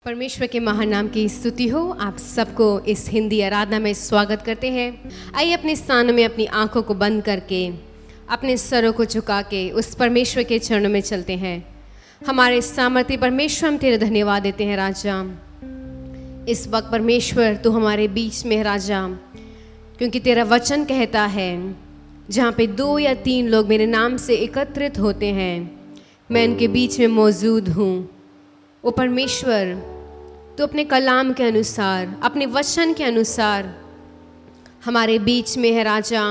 परमेश्वर के महान नाम की स्तुति हो। आप सबको इस हिंदी आराधना में स्वागत करते हैं। आइए अपने स्थान में अपनी आंखों को बंद करके अपने सरों को झुका के उस परमेश्वर के चरणों में चलते हैं। हमारे सामर्थ्य परमेश्वर, हम तेरे धन्यवाद देते हैं राजा। इस वक्त परमेश्वर तू हमारे बीच में है राजा, क्योंकि तेरा वचन कहता है जहाँ पे 2 या 3 लोग मेरे नाम से एकत्रित होते हैं, मैं उनके बीच में मौजूद हूँ। वो परमेश्वर तो अपने कलाम के अनुसार, अपने वचन के अनुसार हमारे बीच में है राजा।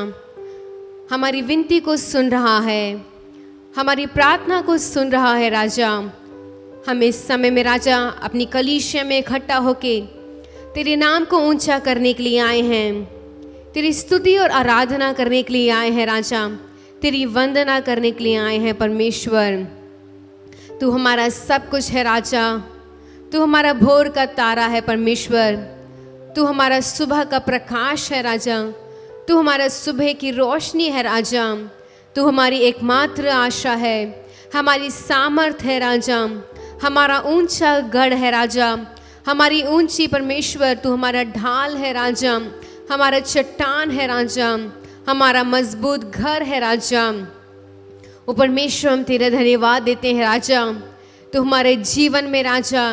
हमारी विनती को सुन रहा है, हमारी प्रार्थना को सुन रहा है राजा। हम इस समय में राजा अपनी कलीसिया में इकट्ठा होके तेरे नाम को ऊंचा करने के लिए आए हैं, तेरी स्तुति और आराधना करने के लिए आए हैं राजा, तेरी वंदना करने के लिए आए हैं। परमेश्वर तू हमारा सब कुछ है राजा, तू हमारा भोर का तारा है परमेश्वर, तू हमारा सुबह का प्रकाश है राजा, तू हमारा सुबह की रोशनी है राजा, तू हमारी एकमात्र आशा है, हमारी सामर्थ है राजा, हमारा ऊंचा गढ़ है राजा, हमारी ऊंची परमेश्वर तू हमारा ढाल है राजा, हमारा चट्टान है राजा, हमारा मजबूत घर है राजा। ओ परमेश्वर, हम तेरा धन्यवाद देते हैं राजा। तो हमारे जीवन में राजा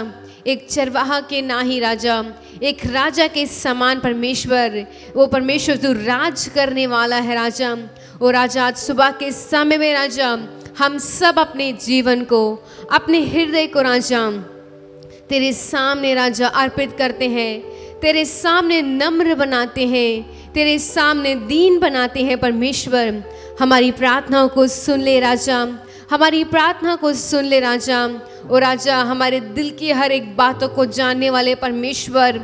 एक चरवाहा के ना ही राजा, एक राजा के समान परमेश्वर, वो परमेश्वर तू राज करने वाला है राजा। ओ राजा, आज सुबह के समय में राजा हम सब अपने जीवन को, अपने हृदय को राजा तेरे सामने राजा अर्पित करते हैं, तेरे सामने नम्र बनाते हैं, तेरे सामने दीन बनाते हैं। परमेश्वर हमारी प्रार्थनाओं को सुन ले राजा, हमारी प्रार्थना को सुन ले राजा। और राजा हमारे दिल की हर एक बातों को जानने वाले परमेश्वर,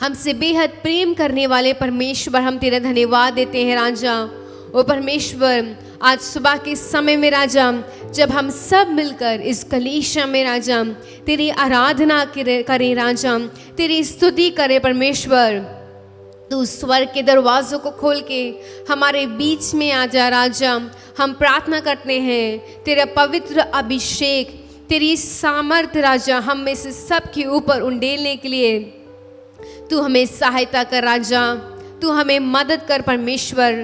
हमसे बेहद प्रेम करने वाले परमेश्वर, हम तेरा धन्यवाद देते हैं राजा। ओ परमेश्वर, आज सुबह के समय में राजा जब हम सब मिलकर इस कलीसिया में राजा तेरी आराधना करें राजा, तेरी स्तुति करें परमेश्वर, तू स्वर्ग के दरवाज़ों को खोल के हमारे बीच में आ जा राजा। हम प्रार्थना करते हैं तेरा पवित्र अभिषेक, तेरी सामर्थ राजा हम में से सब के ऊपर उंडेलने के लिए तू हमें सहायता कर राजा, तू हमें मदद कर परमेश्वर।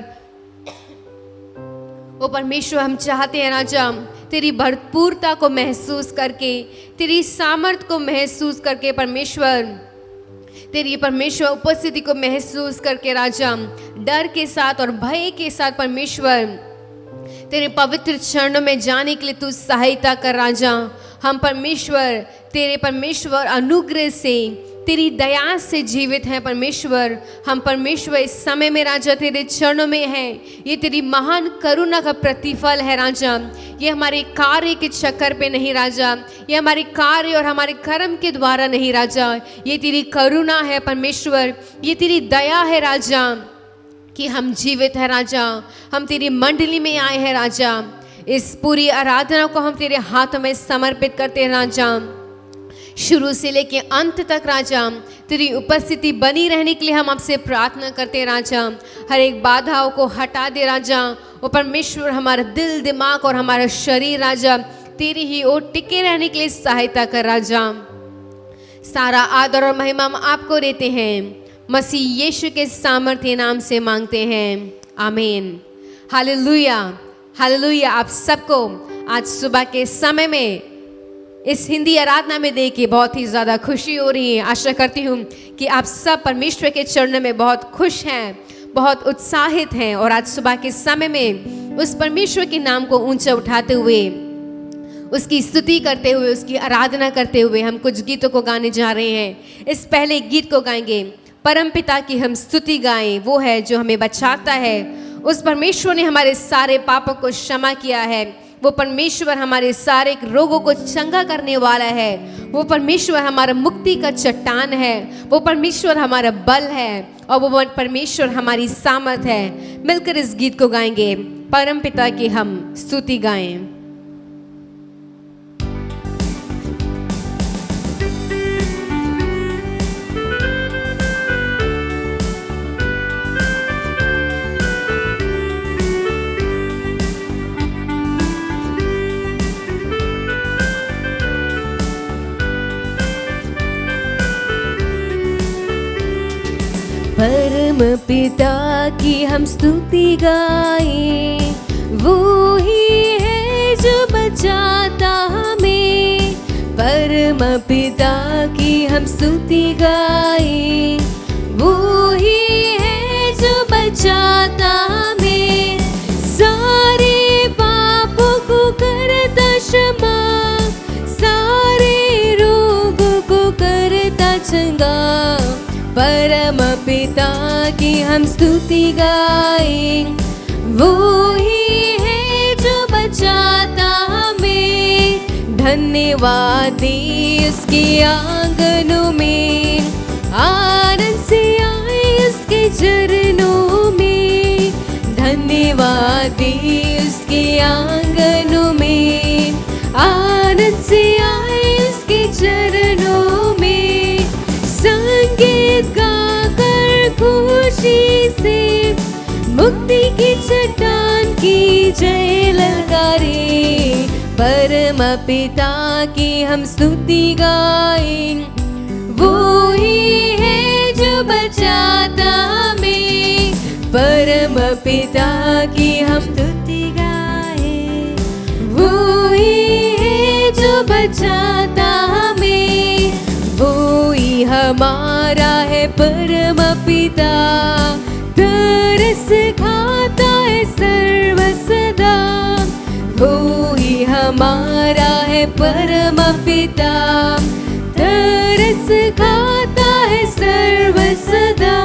ओ परमेश्वर, हम चाहते हैं राजा तेरी भरपूरता को महसूस करके, तेरी सामर्थ को महसूस करके परमेश्वर, तेरी परमेश्वर उपस्थिति को महसूस करके राजा डर के साथ और भय के साथ परमेश्वर तेरे पवित्र चरणों में जाने के लिए तू सहायता कर राजा। हम परमेश्वर तेरे परमेश्वर अनुग्रह से, तेरी दया से जीवित हैं परमेश्वर। हम परमेश्वर इस समय में राजा तेरे चरणों में हैं। ये तेरी महान करुणा का प्रतिफल है राजा। ये हमारे कार्य के चक्कर पे नहीं राजा, ये हमारे कार्य और हमारे कर्म के द्वारा नहीं राजा, ये तेरी करुणा है परमेश्वर, ये तेरी दया है राजा कि हम जीवित हैं राजा। हम तेरी मंडली में आए हैं राजा। इस पूरी आराधना को हम तेरे हाथों में समर्पित करते हैं राजा। शुरू से लेके अंत तक राजा तेरी उपस्थिति बनी रहने के लिए हम आपसे प्रार्थना करते हैं राजा। हर एक बाधाओं को हटा दे राजा। वो परमेश्वर हमारा दिल, दिमाग और हमारा शरीर राजा तेरी ही ओर टिके रहने के लिए सहायता कर राजा। सारा आदर और महिमा हम आपको देते हैं, मसीह यीशु के सामर्थ्य नाम से मांगते हैं, आमीन। Hallelujah, hallelujah. आप सबको आज सुबह के समय में इस हिंदी आराधना में देख के बहुत ही ज़्यादा खुशी हो रही है। आशा करती हूँ कि आप सब परमेश्वर के चरणों में बहुत खुश हैं, बहुत उत्साहित हैं। और आज सुबह के समय में उस परमेश्वर के नाम को ऊंचा उठाते हुए, उसकी स्तुति करते हुए, उसकी आराधना करते हुए हम कुछ गीतों को गाने जा रहे हैं। इस पहले गीत को गाएंगे, परमपिता की हम स्तुति गाएं। वो है जो हमें बचाता है, उस परमेश्वर ने हमारे सारे पापों को क्षमा किया है। वो परमेश्वर हमारे सारे रोगों को चंगा करने वाला है। वो परमेश्वर हमारा मुक्ति का चट्टान है। वो परमेश्वर हमारा बल है और वो परमेश्वर हमारी सामर्थ है। मिलकर इस गीत को गाएंगे, परमपिता की हम स्तुति गाएं। पिता की हम स्तुति गाएं, वो ही है जो बचाता हमें। परम पिता की हम स्तुति गाएं, वो ही है जो बचाता हमें। सारे पापों को करता क्षमा, सारे रोगों को करता चंगा। परम पिता की हम स्तुति गाएं, वो ही है जो बचाता हमें। धन्यवाद दे उसके आंगनों में, आनंद से आए उसके चरणों में। धन्यवाद दे उसके आंगनों में, आनंद से आए उसके चरणों में। संगीत गाकर खुशी से मुक्ति की चट्टान की जय ललकारे। परम पिता की हम स्तुति गाएं, वो ही है जो बचाता हमें। परम पिता की हम स्तुति गाएं, वो ही है जो बचाता हमें। वो ही हमारा है परम पिता, तरस खाता है सर्व सदा। वो ही हमारा है परम पिता, तरस खाता है सर्व सदा।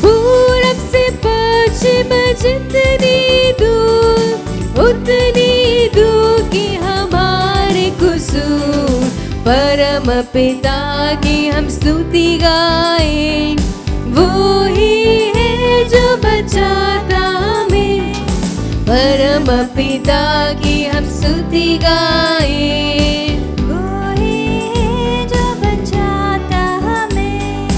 पूरब से पश्चिम जितनी दूर, उतनी दूर की हमारे कसूर। परम पिता की हम स्तुति गाएं, वो ही है जो बचाता हमें। परम पिता की हम स्तुति गाएं, वो ही है जो बचाता हमें।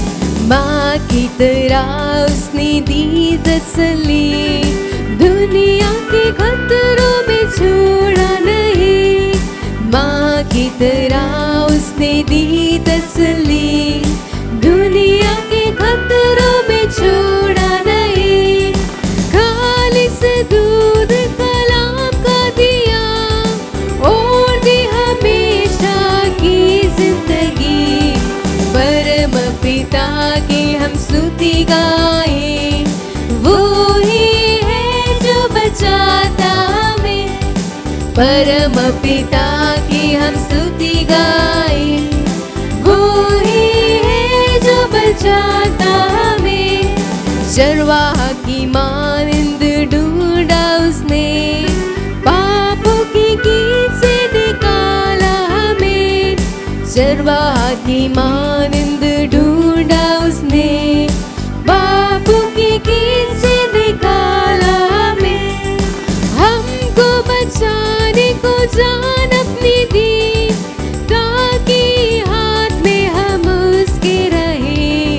माँ की तरह उसने दी तसल्ली, दुनिया के खतरों में छोड़ा नहीं। माँ की तरह उसने दी तसल्ली, दुनिया के खतरों में छोड़ा नहीं। खालिस दूध कलाम का दिया, और दी हमेशा की जिंदगी। परम पिता की हम स्तुति गाएं, वो ही है जो बचाता हमें। परम पिता की हम स्तुति गाएं, वो ही है जो बचाता हमें। चरवाहा की मानंद ढूंढा उसने, पापों की कीट से निकाला हमें। चरवाहा की मानंद ढूंढा उसने, पापों की कीट से निकाला हमें। हमको बचाने को जान अपनी दी, ताकि हाथ में हम उसके रहे।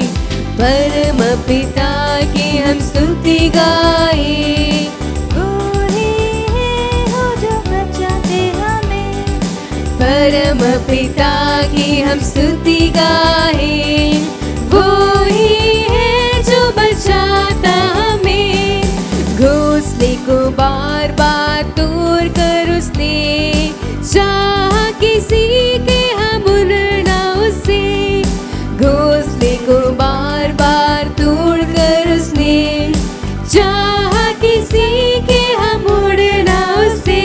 परम पिता की हम स्तुति गाएं, वो ही है जो बचाते हमें। परम पिता की हम स्तुति गाएं, वो ही है जो बचाता हमें। घोंसले को बार बार तोड़ कर उसने चाहा किसी के हम उड़ना उससे। घोंसले को बार बार तोड़ कर उसने चाहा किसी के हम उड़ना उससे।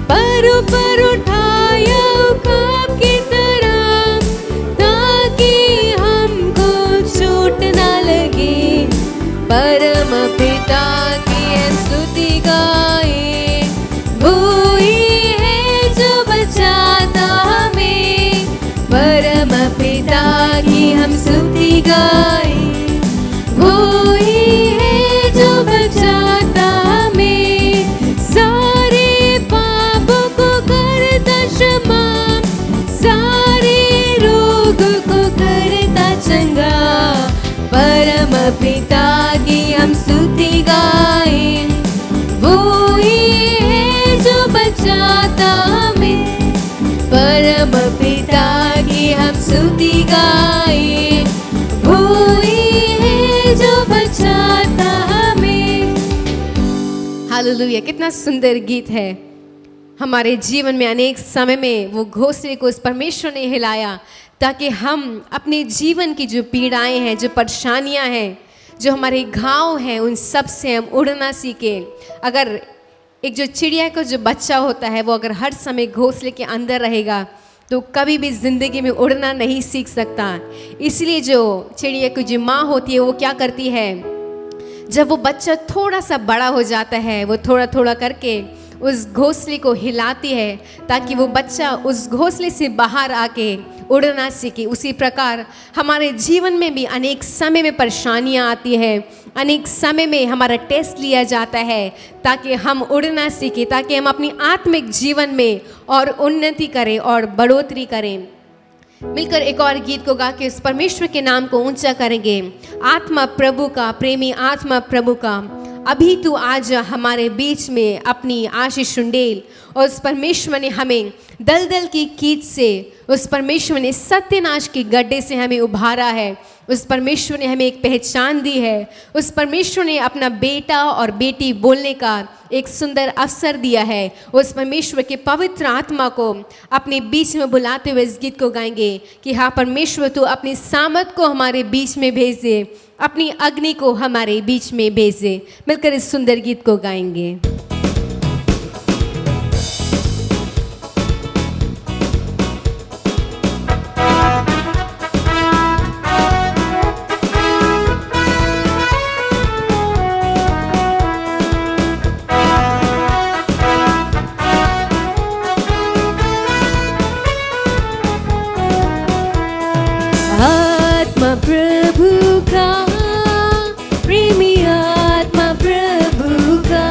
पर ऊपर उठाया उकाब की तरह, ताकि हमको चोट ना लगे। परम पिता की स्तुति गाएं, वो ही है जो बचाता हमें। परम पिता की हम स्तुति गाएं, वो ही है जो बचाता हमें। सारे पापों को करता क्षमा, सारे रोग को करता चंगा। परम पिता की हम स्तुति गाएं, वो ही है जो बचाता हमें। परम पिता की हम स्तुति गाएं, वो ही है जो हालेलुया, कितना सुंदर गीत है। हमारे जीवन में अनेक समय में वो घोंसले को उस परमेश्वर ने हिलाया ताकि हम अपने जीवन की जो पीड़ाएं हैं, जो परेशानियां हैं, जो हमारे घाव हैं, उन सब से हम उड़ना सीखें। अगर एक जो चिड़िया का जो बच्चा होता है वो अगर हर समय घोंसले के अंदर रहेगा तो कभी भी ज़िंदगी में उड़ना नहीं सीख सकता। इसलिए जो चिड़िया की जो माँ होती है वो क्या करती है, जब वो बच्चा थोड़ा सा बड़ा हो जाता है वो थोड़ा थोड़ा करके उस घोंसले को हिलाती है ताकि वो बच्चा उस घोंसले से बाहर आके उड़ना सीखे। उसी प्रकार हमारे जीवन में भी अनेक समय में परेशानियां आती हैं, अनेक समय में हमारा टेस्ट लिया जाता है ताकि हम उड़ना सीखें, ताकि हम अपनी आत्मिक जीवन में और उन्नति करें और बढ़ोतरी करें। मिलकर एक और गीत को गा के इस परमेश्वर के नाम को ऊंचा करेंगे। आत्मा प्रभु का, प्रेमी आत्मा प्रभु का, अभी तू आज हमारे बीच में अपनी आशीष उंडेल। और उस परमेश्वर ने हमें दलदल की कीच से, उस परमेश्वर ने सत्यनाश के गड्ढे से हमें उभारा है। उस परमेश्वर ने हमें एक पहचान दी है। उस परमेश्वर ने अपना बेटा और बेटी बोलने का एक सुंदर अवसर दिया है। उस परमेश्वर के पवित्र आत्मा को अपने बीच में बुलाते हुए इस गीत को गाएंगे कि हाँ परमेश्वर तू अपनी सामर्थ को हमारे बीच में भेज दे, अपनी अग्नि को हमारे बीच में भेज दे। मिलकर इस सुंदर गीत को गाएंगे। प्रभु का, प्रेमी आत्मा प्रभु का,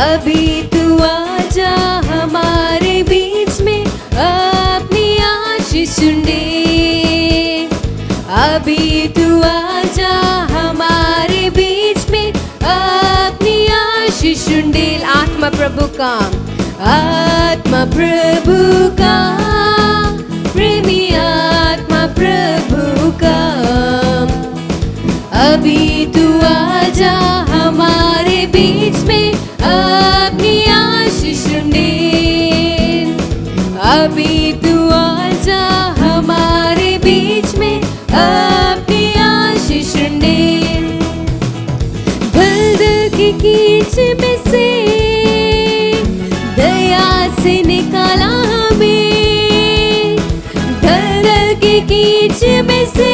अभी तू आजा हमारे बीच में अपनी आशीष दे। अभी तू आजा हमारे बीच में अपनी आशीष दे। आत्मा प्रभु का, आत्मा प्रभु का, प्रेमी आत्मा प्रभु का, अभी तू आजा हमारे बीच में अपनी आशीष दे। अभी तू आजा हमारे बीच में अपनी आशीष दे। दलदल की कीच में से दया से निकाला हमें, कीच में से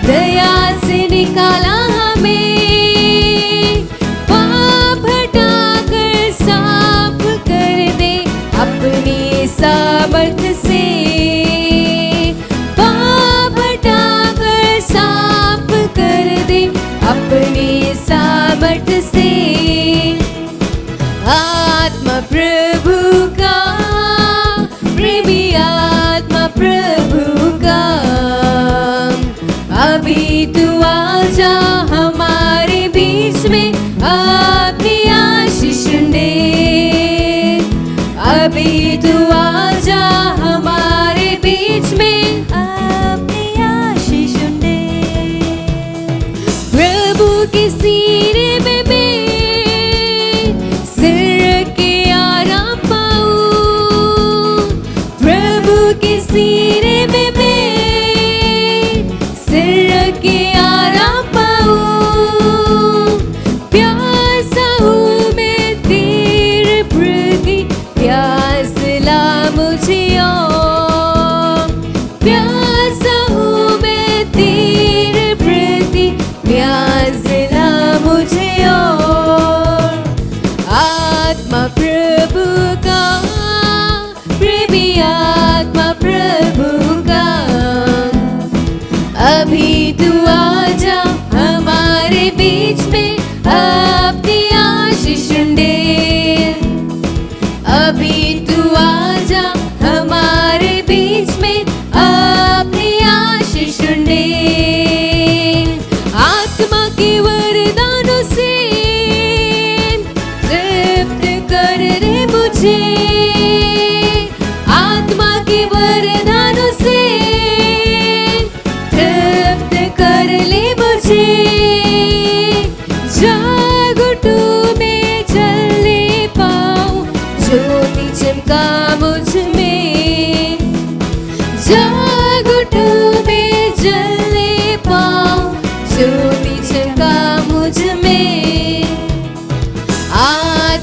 दया से निकाला हमें। पाप हटाकर साफ कर दे अपनी सामर्थ से। पाप हटाकर साफ कर दे अपनी सामर्थ से। आत्मा प्रभु का, प्रेमी आत्मा प्रभु का, अभी तू आजा हमारे बीच में अपनी आशीष दे। अभी तू आजा हमारे बीच में अपनी आशीष दे। प्रभु के सीने में सिर के आराम पाऊं। प्रभु के सीने में सिर के आराम पाऊं। प्यासा हूँ मैं तेरे प्रति, प्यास ला मुझे और। प्यासा हूँ मैं तेरे प्रति, प्यास ला मुझे और। आत्मा प्रभु का, प्रेमी आत्मा प्रभु का, अभी तू आजा हमारे बीच में अपनी आशीष दे। अभी तू आजा हमारे बीच में अपनी आशीष दे। आत्मा के वरदानों से तृप्त कर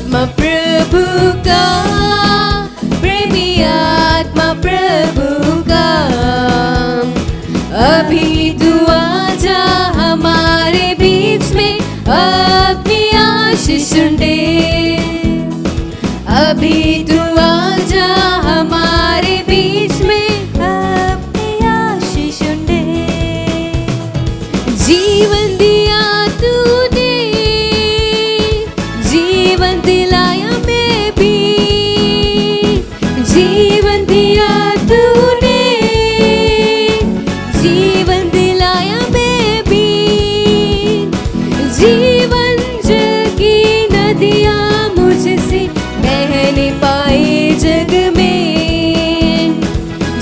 आत्मा प्रभु का, प्रेमी आत्मा प्रभु का, अभी तू आजा हमारे बीच में, अपनी आशीष दे। अभी तू आजा हमारे बीच में, अपनी आशीष दे। जीवन दिया तूने, जीवन दिलाया मैं भी, जीवन दिया तूने, जीवन दिलाया मैं भी। जीवन जल की नदियाँ मुझसे बह नहीं पाए जग में,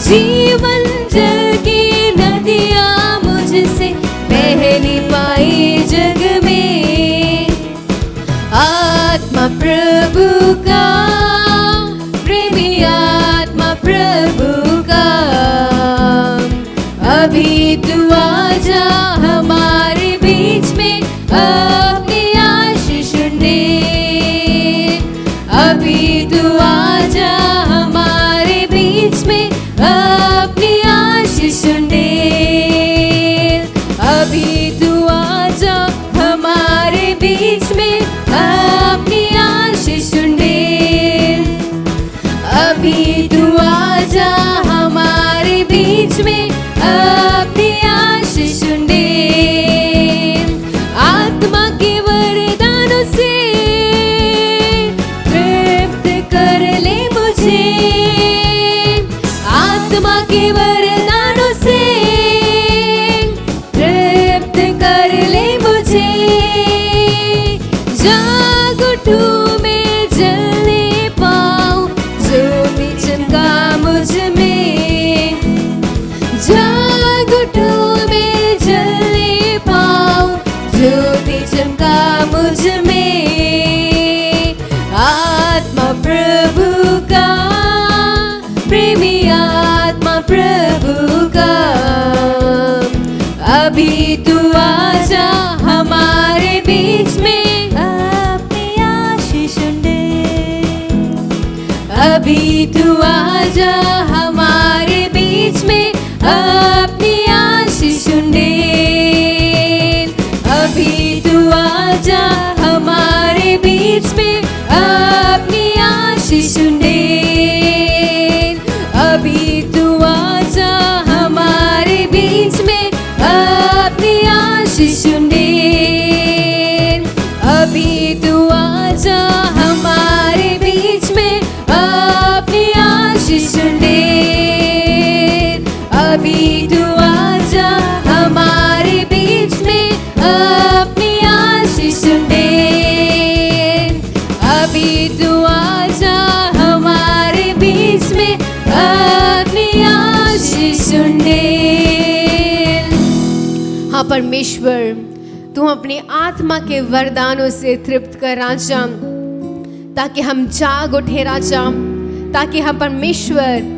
जीवन जल की नदियाँ मुझसे बह नहीं पाए जग में। आत्मा प्रभु का, प्रेमी आत्मा प्रभु का, अभी तू आजा हमारे बीच में, अपनी आशीष दे। अभी तू आजा हमारे बीच में, अपनी आशीष दे। अभी तू आजा हमारे बीच में, अपनी आशीष दे। अभी तू आजा हमारे बीच में, अपनी आशीष दे। आत्मा के वरदानों से तृप्त कर ले मुझे, आत्मा के वरदानों से तृप्त कर ले मुझे। जाग उठूं मैं जलने पाऊं, ज्योति चमका मुझ में। जाग उठूं मैं जलने पाऊं, ज्योति चमका मुझ में। आत्मा प्रभु का, प्रेमी आत्मा प्रभु का, अभी तू आजा हमारे बीच में, अपनी आशीष दे। अभी तू आजा हमारे बीच में, अपनी आशीष दे। अभी तू आजा हमारे बीच में, अपनी आशीष दे। अभी तू आजा हमारे बीच में, अपनी आशीष दे। अभी तू आजा हमारे बीच में, अपनी आशीष दे। अभी तू आजा हमारे बीच में, अपनी आशीष दे। अभी तू आजा हमारे बीच में, अपनी आशीष दे। हाँ परमेश्वर, तू अपनी आत्मा के वरदानों से तृप्त कर राजा, ताकि हम जाग उठे राजा, ताकि हम परमेश्वर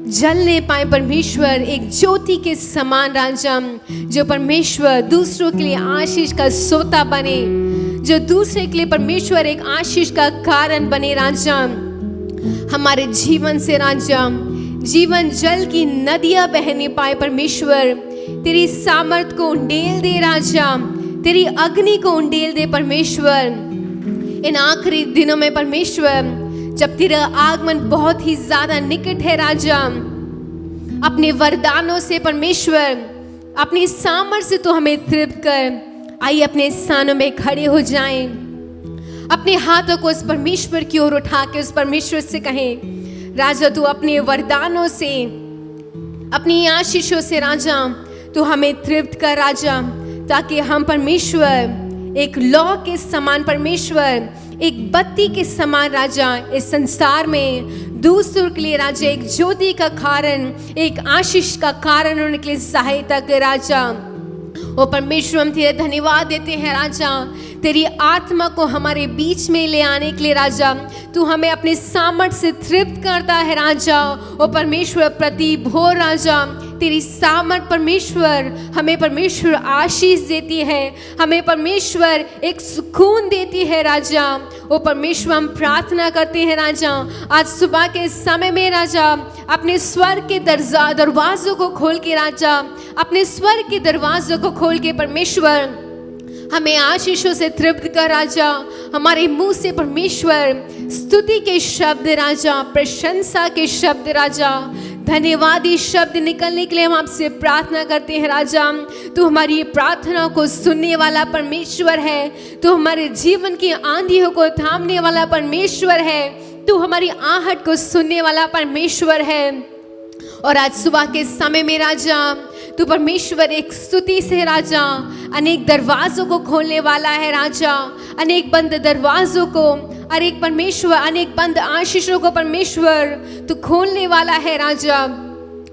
जलने पाए परमेश्वर, एक ज्योति के समान राजा, जो परमेश्वर दूसरों के लिए आशीष का सोता बने, जो दूसरे के लिए परमेश्वर एक आशीष का कारण बने राजा। हमारे जीवन से राजा जीवन जल की नदियां बहने पाए परमेश्वर, तेरी सामर्थ को उंडेल दे राजा, तेरी अग्नि को उंडेल दे परमेश्वर। इन आखिरी दिनों में परमेश्वर, जब तेरा आगमन बहुत ही ज्यादा निकट है राजा, अपने वरदानों से परमेश्वर, अपनी सामर्थ से तो हमें तृप्त कर। आइए अपने स्थानों में खड़े हो जाएं, अपने हाथों को उस परमेश्वर की ओर उठा के उस परमेश्वर से कहें, राजा तू अपने वरदानों से, अपनी आशीषों से राजा तू हमें तृप्त कर राजा, ताकि हम परमेश्वर एक लौ के समान परमेश्वर, एक बत्ती के समान राजा इस संसार में दूसरों के लिए राजा एक ज्योति का कारण, एक आशीष का कारण होने के लिए सहायता कर राजा। ओ परमेश्वर, हम तेरा धन्यवाद देते हैं राजा, तेरी आत्मा को हमारे बीच में ले आने के लिए राजा तू हमें अपने सामर्थ्य से तृप्त करता है राजा। ओ परमेश्वर प्रति भोर राजा तेरी सामर्थ परमेश्वर हमें परमेश्वर आशीष देती है, हमें परमेश्वर एक सुकून देती है राजा। ओ परमेश्वर हम प्रार्थना करते हैं राजा आज सुबह के समय में राजा अपने स्वर्ग के दरवाजों को खोल के राजा अपने स्वर्ग के दरवाजों को खोल के परमेश्वर हमें आशीषों से तृप्त कर राजा। हमारे मुंह से परमेश्वर स्तुति के शब्द राजा, प्रशंसा के शब्द राजा, धन्यवादी शब्द निकलने के लिए हम आपसे प्रार्थना करते हैं राजा। तू हमारी प्रार्थना को सुनने वाला परमेश्वर है, तू हमारे जीवन की आंधियों को थामने वाला परमेश्वर है, तू हमारी आहट को सुनने वाला परमेश्वर है। और आज सुबह के समय में राजा तू परमेश्वर एक स्तुति से राजा अनेक दरवाजों को खोलने वाला है राजा, अनेक बंद दरवाजों को, अनेक परमेश्वर अनेक बंद आशीषों को परमेश्वर तू खोलने वाला है राजा।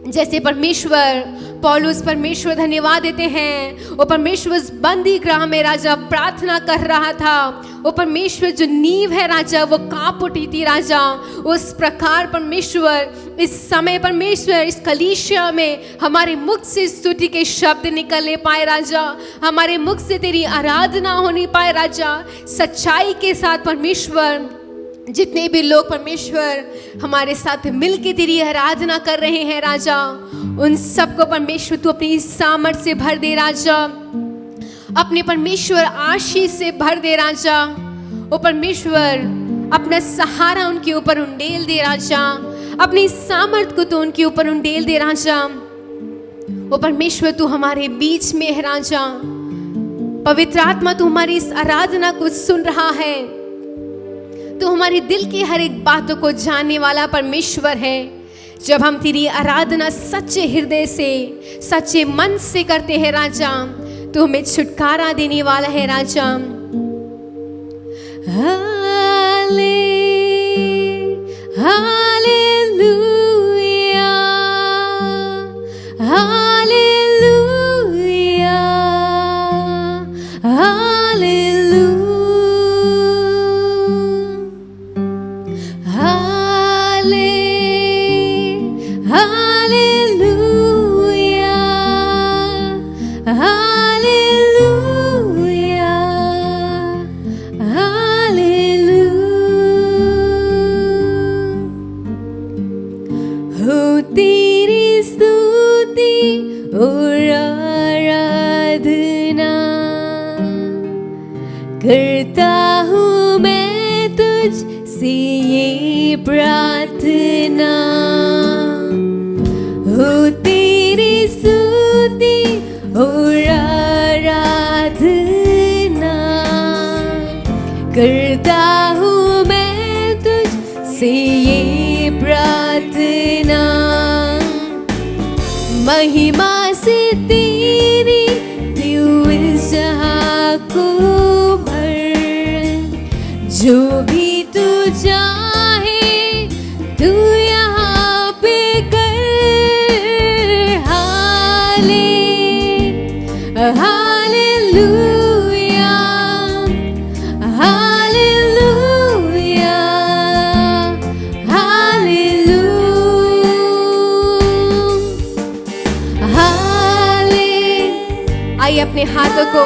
जैसे परमेश्वर पौलुस परमेश्वर धन्यवाद देते हैं, वो परमेश्वर उस बंदी गृह में राजा प्रार्थना कर रहा था, वो परमेश्वर जो नींव है राजा वो कांप उठी थी राजा। उस प्रकार परमेश्वर इस समय परमेश्वर इस कलीसिया में हमारे मुख से स्तुति के शब्द निकलने पाए राजा, हमारे मुख से तेरी आराधना होनी पाए राजा सच्चाई के साथ। परमेश्वर जितने भी लोग परमेश्वर हमारे साथ मिलके तेरी आराधना कर रहे हैं राजा उन सबको परमेश्वर तू अपनी सामर्थ्य से भर दे राजा, अपने परमेश्वर आशीष से भर दे राजा। वो परमेश्वर अपना सहारा उनके ऊपर उंडेल दे राजा, अपनी सामर्थ को तो उनके ऊपर उंडेल दे राजा। वो परमेश्वर तू हमारे बीच में है राजा, पवित्र आत्मा तू हमारी इस आराधना को सुन रहा है, तू हमारे दिल की हर एक बातों को जानने वाला परमेश्वर है। जब हम तेरी आराधना सच्चे हृदय से सच्चे मन से करते हैं राजा तो हमें छुटकारा देने वाला है राजा। हाले हालेलुया हालेलुया करता हूँ मैं तुझ से ये प्रार्थना, हो तेरी स्तुति और आराधना। करता हूँ मैं तुझ से ये प्रार्थना, महिमा से तेरी तू इस जहाँ को जो भी तू चाहे तू यहाँ पे कर। हालेलुया हालेलुया हालेलुया हाले। आइए अपने हाथों को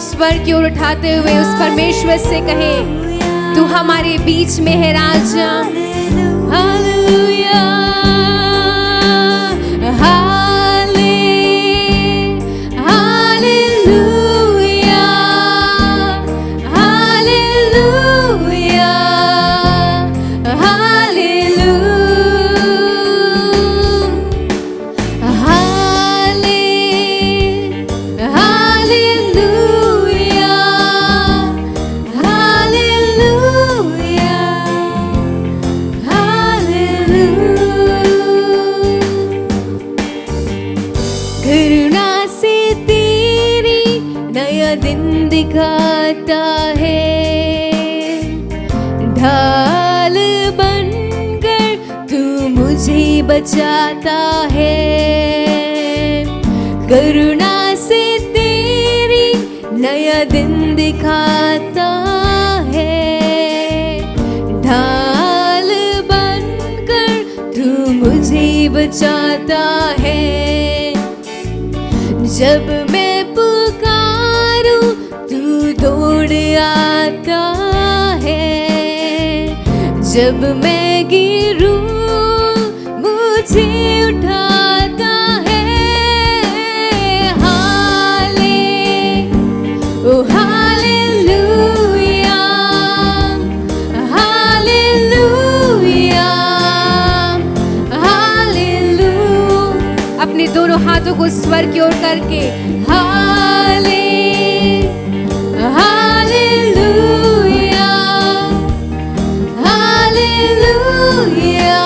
स्वर की ओर उठाते हुए उस परमेश्वर से कहें तू हमारे बीच में है राजा। हालेलुया हाले हालेलुया हालेलुया दिन दिखाता है, ढाल बनकर तू मुझे बचाता है। करुणा से तेरी नया दिन दिखाता है। ढाल बनकर तू मुझे बचाता है। जब मैं पुकारूं तू दौड़ आता है। जब मैं गिरूं मुझे उठाता है। ओ हालेलुया, हालेलुया, हालेलुया। अपने दोनों हाथों को स्वर की ओर करके हालेलुया, हालेलुया, हालेलुया।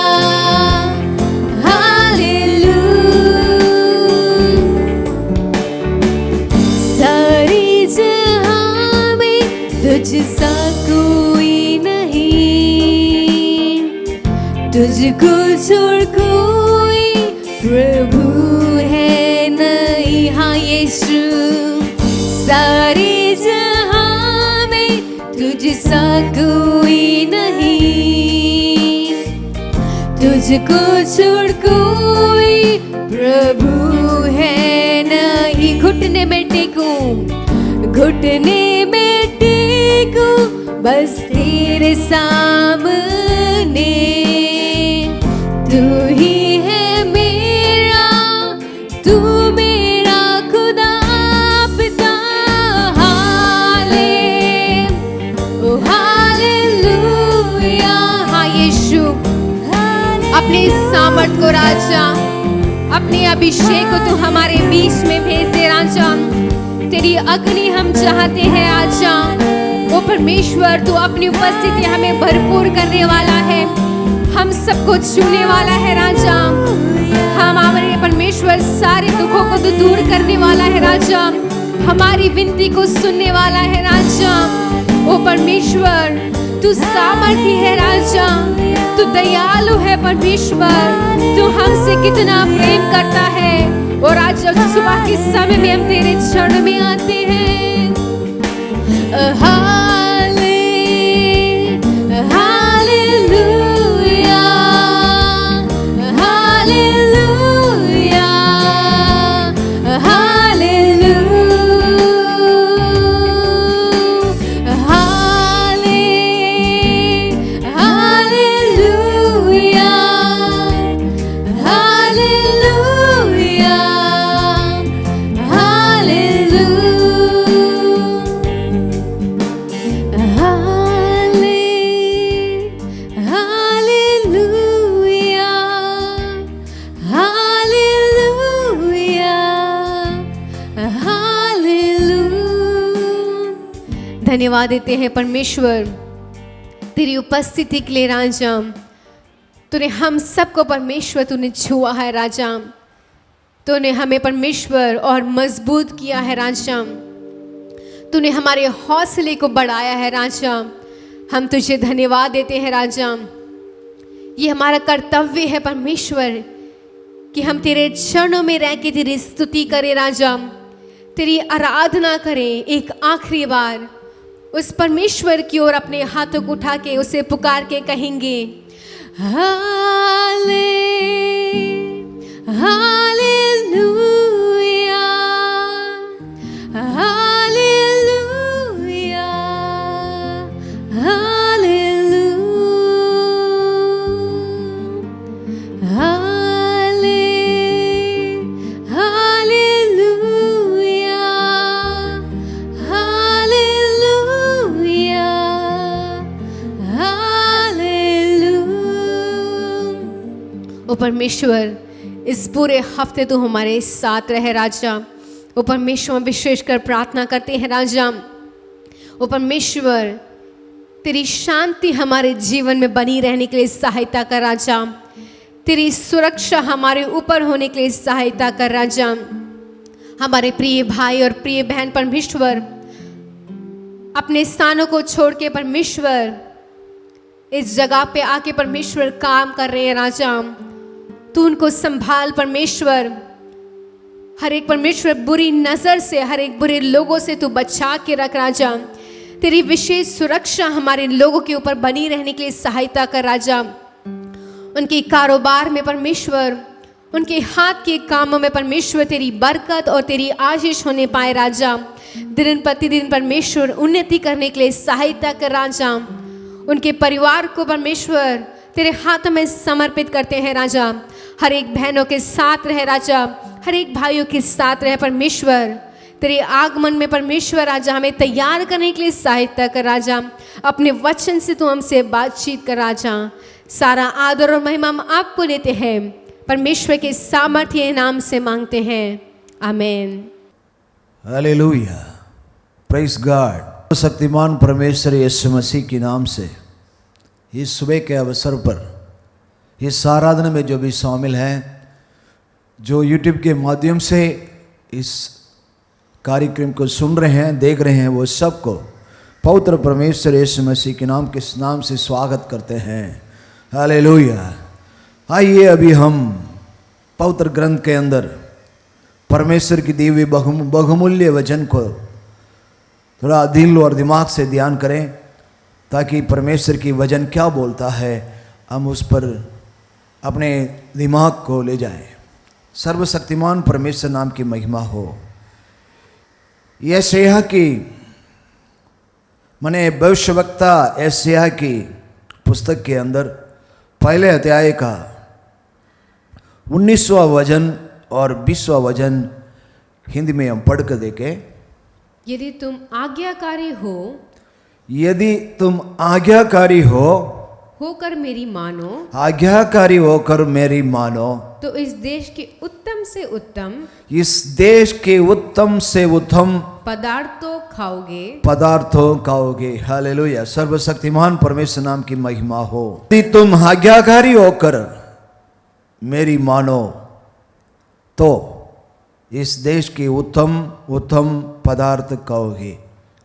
सारी जहां में तुझसा कोई नहीं। तुझको छोड़ कोई प्रभु है नहीं। हाँ यीशु, सारी जहां में तुझसा कोई नहीं। तुझको छोड़ कोई प्रभु है नहीं। घुटने में टेकूं, घुटने में टेकूं बस तेरे सामने। तू ही है मेरा, तू मेरा खुदा पिता। ओ हालेलुया। हाँ यीशु, अपने सामर्थ को राजा, अपने अभिषेक को तू हमारे बीच में भेज दे राजा। तेरी अग्नि हम चाहते हैं राजा। ओ परमेश्वर, तू अपनी उपस्थिति हमें भरपूर करने वाला है, हम सबको छूने वाला है राजा। हमारे परमेश्वर सारे दुखों को तू दूर करने वाला है राजा। हमारी विनती को सुनने वाला है राजा। ओ परमेश्वर, तू सामर्थी है राजा, तू दयालु है परमेश्वर। तू हमसे कितना प्रेम करता है। और आज जब सुबह के समय में हम तेरे चरण में आते हैं। हालेलुया, हालेलुया, हालेलुया, धन्यवाद देते हैं परमेश्वर तेरी उपस्थिति के लिए राजा। तूने हम सबको परमेश्वर तूने छुआ है राजा। तूने हमें परमेश्वर और मजबूत किया है राजा। तूने हमारे हौसले को बढ़ाया है राजा। हम तुझे धन्यवाद देते हैं राजा। ये हमारा कर्तव्य है परमेश्वर कि हम तेरे चरणों में रह के तेरी स्तुति करें राजा, तेरी आराधना करें। एक आखिरी बार उस परमेश्वर की ओर अपने हाथों को उठा के उसे पुकार के कहेंगे हाले हालेलुया, हालेलुया, हालेलुया, हाले हालेलुया, हालेलुया, हालेलुया। ओ परमेश्वर, इस पूरे हफ्ते तो हमारे साथ रहे राजा। ओ परमेश्वर, विशेषकर प्रार्थना करते हैं राजा। ओ परमेश्वर, तेरी शांति हमारे जीवन में बनी रहने के लिए सहायता कर राजा। तेरी सुरक्षा हमारे ऊपर होने के लिए सहायता कर राजा। हमारे प्रिय भाई और प्रिय बहन परमेश्वर अपने स्थानों को छोड़ के परमेश्वर इस जगह पे आके परमेश्वर काम कर रहे हैं राजा। तू उनको संभाल परमेश्वर। हर एक परमेश्वर बुरी नज़र से, हर एक बुरे लोगों से तू बचा के रख राजा। तेरी विशेष सुरक्षा हमारे लोगों के ऊपर बनी रहने के लिए सहायता कर राजा। उनके कारोबार में परमेश्वर, उनके हाथ के कामों में परमेश्वर तेरी बरकत और तेरी आशीष होने पाए राजा। दिन प्रतिदिन परमेश्वर उन्नति करने के लिए सहायता कर राजा। उनके परिवार को परमेश्वर तेरे हाथों में समर्पित करते हैं राजा। हर एक बहनों के साथ रहे राजा, हर एक भाइयों के साथ रहे परमेश्वर। तेरे आगमन में परमेश्वर राजा हमें तैयार करने के लिए सहायता कर राजा। अपने वचन से तू हमसे बातचीत कर राजा। सारा आदर और महिमा हम आपको देते हैं, परमेश्वर के सामर्थ्य नाम से मांगते हैं, आमीन। Hallelujah, praise God. शक्तिमान परमेश्वर यीशु मसीह के नाम से इस सुबह के अवसर पर इस आराधना में जो भी शामिल हैं, जो यूट्यूब के माध्यम से इस कार्यक्रम को सुन रहे हैं, देख रहे हैं, वो सबको पवित्र परमेश्वर यीशु मसीह के नाम से स्वागत करते हैं। हालेलुया। आइए अभी हम पवित्र ग्रंथ के अंदर परमेश्वर की दी हुई बहुमूल्य वचन को थोड़ा दिल और दिमाग से ध्यान करें, ताकि परमेश्वर की वचन क्या बोलता है हम उस पर अपने दिमाग को ले जाएं। सर्वशक्तिमान परमेश्वर नाम की महिमा हो। यशायाह की माने भविष्यवक्ता यशायाह की पुस्तक के अंदर पहले अध्याय का 19वां वचन और 20वां वचन हिंदी में हम पढ़ कर देखें। यदि तुम आज्ञाकारी हो, यदि तुम आज्ञाकारी होकर मेरी मानो, आज्ञाकारी होकर मेरी मानो, तो इस देश के उत्तम से उत्तम, इस देश के उत्तम से उत्तम पदार्थों खाओगे। हालेलुया। सर्वशक्तिमान परमेश्वर नाम की महिमा हो। यदि तुम आज्ञाकारी होकर मेरी मानो तो इस देश के उत्तम पदार्थ खाओगे।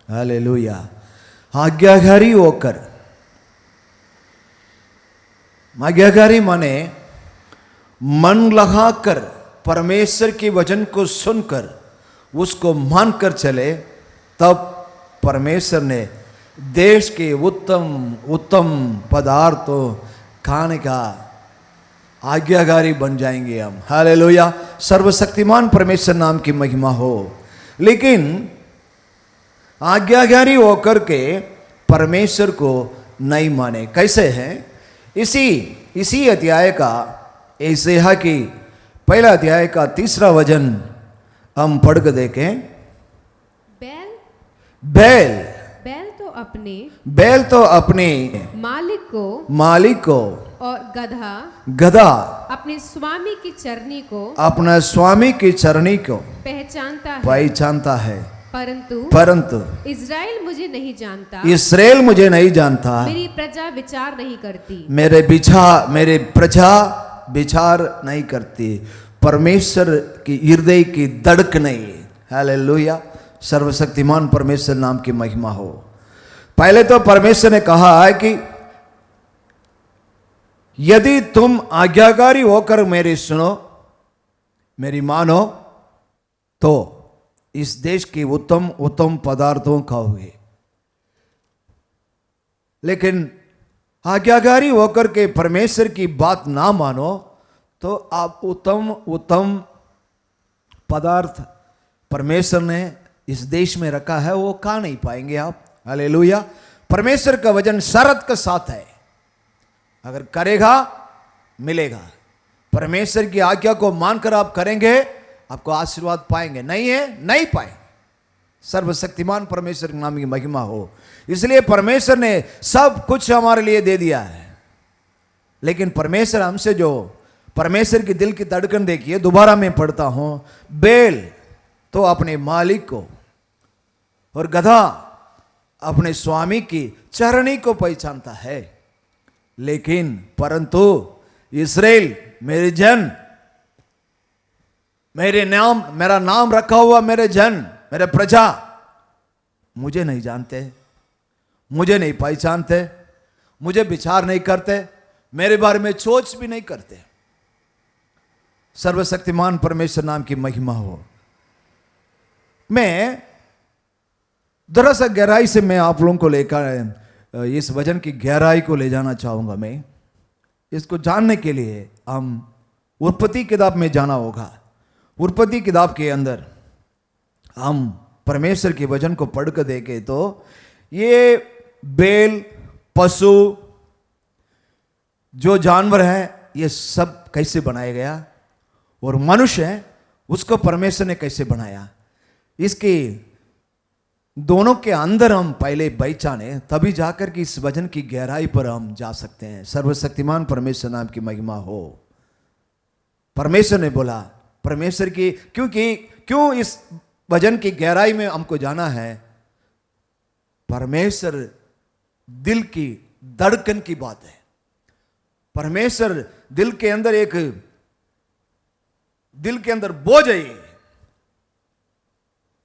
हालेलुया। आज्ञाकारी होकर, आज्ञाकारी माने मन लगाकर परमेश्वर के वचन को सुनकर उसको मानकर चले, तब परमेश्वर ने देश के उत्तम पदार्थों खाने का आज्ञाकारी बन जाएंगे हम। हालेलुया। सर्वशक्तिमान परमेश्वर नाम की महिमा हो। लेकिन आज्ञाकारी होकर के परमेश्वर को नहीं माने। कैसे है? इसी अध्याय का, यशायाह की पहला अध्याय का 3 वचन हम पढ़ के देखें। बैल तो अपने मालिक को और गधा अपने स्वामी की चरनी को पहचानता है, परंतु इज़राइल मुझे नहीं जानता, मेरी प्रजा विचार नहीं करती। परमेश्वर की हृदय की धड़क नहीं। हालेलुया। सर्वशक्तिमान परमेश्वर नाम की महिमा हो। पहले तो परमेश्वर ने कहा है कि यदि तुम आज्ञाकारी होकर मेरी सुनो, मेरी मानो, तो इस देश के उत्तम पदार्थों खाओगे। लेकिन आज्ञाकारी होकर के परमेश्वर की बात ना मानो तो आप उत्तम पदार्थ परमेश्वर ने इस देश में रखा है वो खा नहीं पाएंगे आप। हालेलुया। परमेश्वर का वचन शर्त के साथ है, अगर करेगा मिलेगा। परमेश्वर की आज्ञा को मानकर आप करेंगे, आपको आशीर्वाद पाएंगे। नहीं है, नहीं पाए। सर्वशक्तिमान परमेश्वर के नाम की महिमा हो। इसलिए परमेश्वर ने सब कुछ हमारे लिए दे दिया है, लेकिन परमेश्वर हमसे जो परमेश्वर की दिल की धड़कन देखिए। दोबारा मैं पढ़ता हूं। बैल तो अपने मालिक को और गधा अपने स्वामी की चरनी को पहचानता है, लेकिन परंतु इस्राएल मेरे जन, मेरा नाम रखा हुआ मेरे जन, मेरे प्रजा मुझे नहीं जानते, मुझे नहीं पहचानते, मुझे विचार नहीं करते, मेरे बारे में सोच भी नहीं करते। सर्वशक्तिमान परमेश्वर नाम की महिमा हो। मैं दरअसल गहराई से मैं आप लोगों को लेकर इस वचन की गहराई को ले जाना चाहूंगा। मैं इसको जानने के लिए हम उत्पत्ति किताब में जाना होगा। उत्पत्ति किताब के अंदर हम परमेश्वर के वचन को पढ़ कर देखें तो ये बैल, पशु, जो जानवर है, ये सब कैसे बनाया गया और मनुष्य है उसको परमेश्वर ने कैसे बनाया, इसके दोनों के अंदर हम पहले पहचाने, तभी जाकर के इस वचन की गहराई पर हम जा सकते हैं। सर्वशक्तिमान परमेश्वर नाम की महिमा हो। परमेश्वर ने बोला, परमेश्वर की क्यों इस वचन की गहराई में हमको जाना है, परमेश्वर दिल की धड़कन की बात है। परमेश्वर दिल के अंदर बोझ है,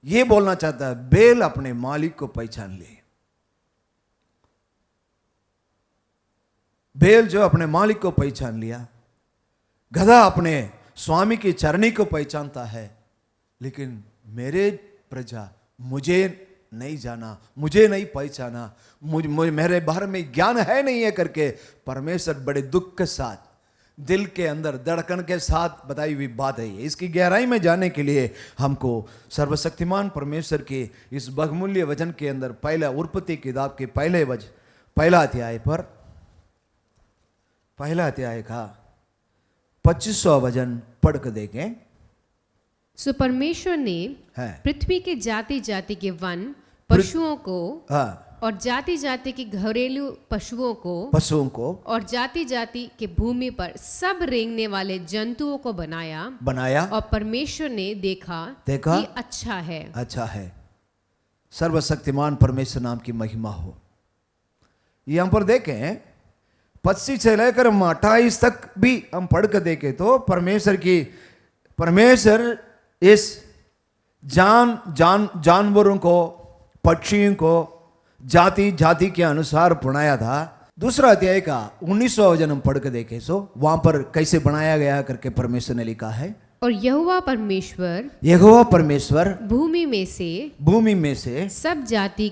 ये बोलना चाहता है। बैल अपने मालिक को पहचान ले। बैल जो अपने मालिक को पहचान लिया, गधा अपने स्वामी की चरनी को पहचानता है, लेकिन मेरे प्रजा मुझे नहीं जाना, मुझे नहीं पहचाना, मेरे बारे में ज्ञान है नहीं है करके परमेश्वर बड़े दुख के साथ, दिल के अंदर धड़कन के साथ बताई हुई बात है। इसकी गहराई में जाने के लिए हमको सर्वशक्तिमान परमेश्वर के इस बहुमूल्य वचन के अंदर पहला उत्पत्ति किताब के पहला अध्याय का 25वां वचन पढ़ कर देखें। सो परमेश्वर ने है पृथ्वी के जाति जाति के वन पशुओं को हाँ, और जाति जाति के घरेलू पशुओं को और जाति जाति के भूमि पर सब रेंगने वाले जंतुओं को बनाया और परमेश्वर ने देखा कि अच्छा है। सर्वशक्तिमान परमेश्वर नाम की महिमा हो। ये हम पर देखें 25 से लेकर 28 तक भी हम पढ़ कर देखें तो परमेश्वर इस जानवरों को, पक्षियों को जाति जाति के अनुसार बनाया था। दूसरा अध्याय का 19वां वचन हम पढ़ के देखें सो वहां पर कैसे बनाया गया करके परमेश्वर ने लिखा है। और यहोवा परमेश्वर भूमि में से सब जाति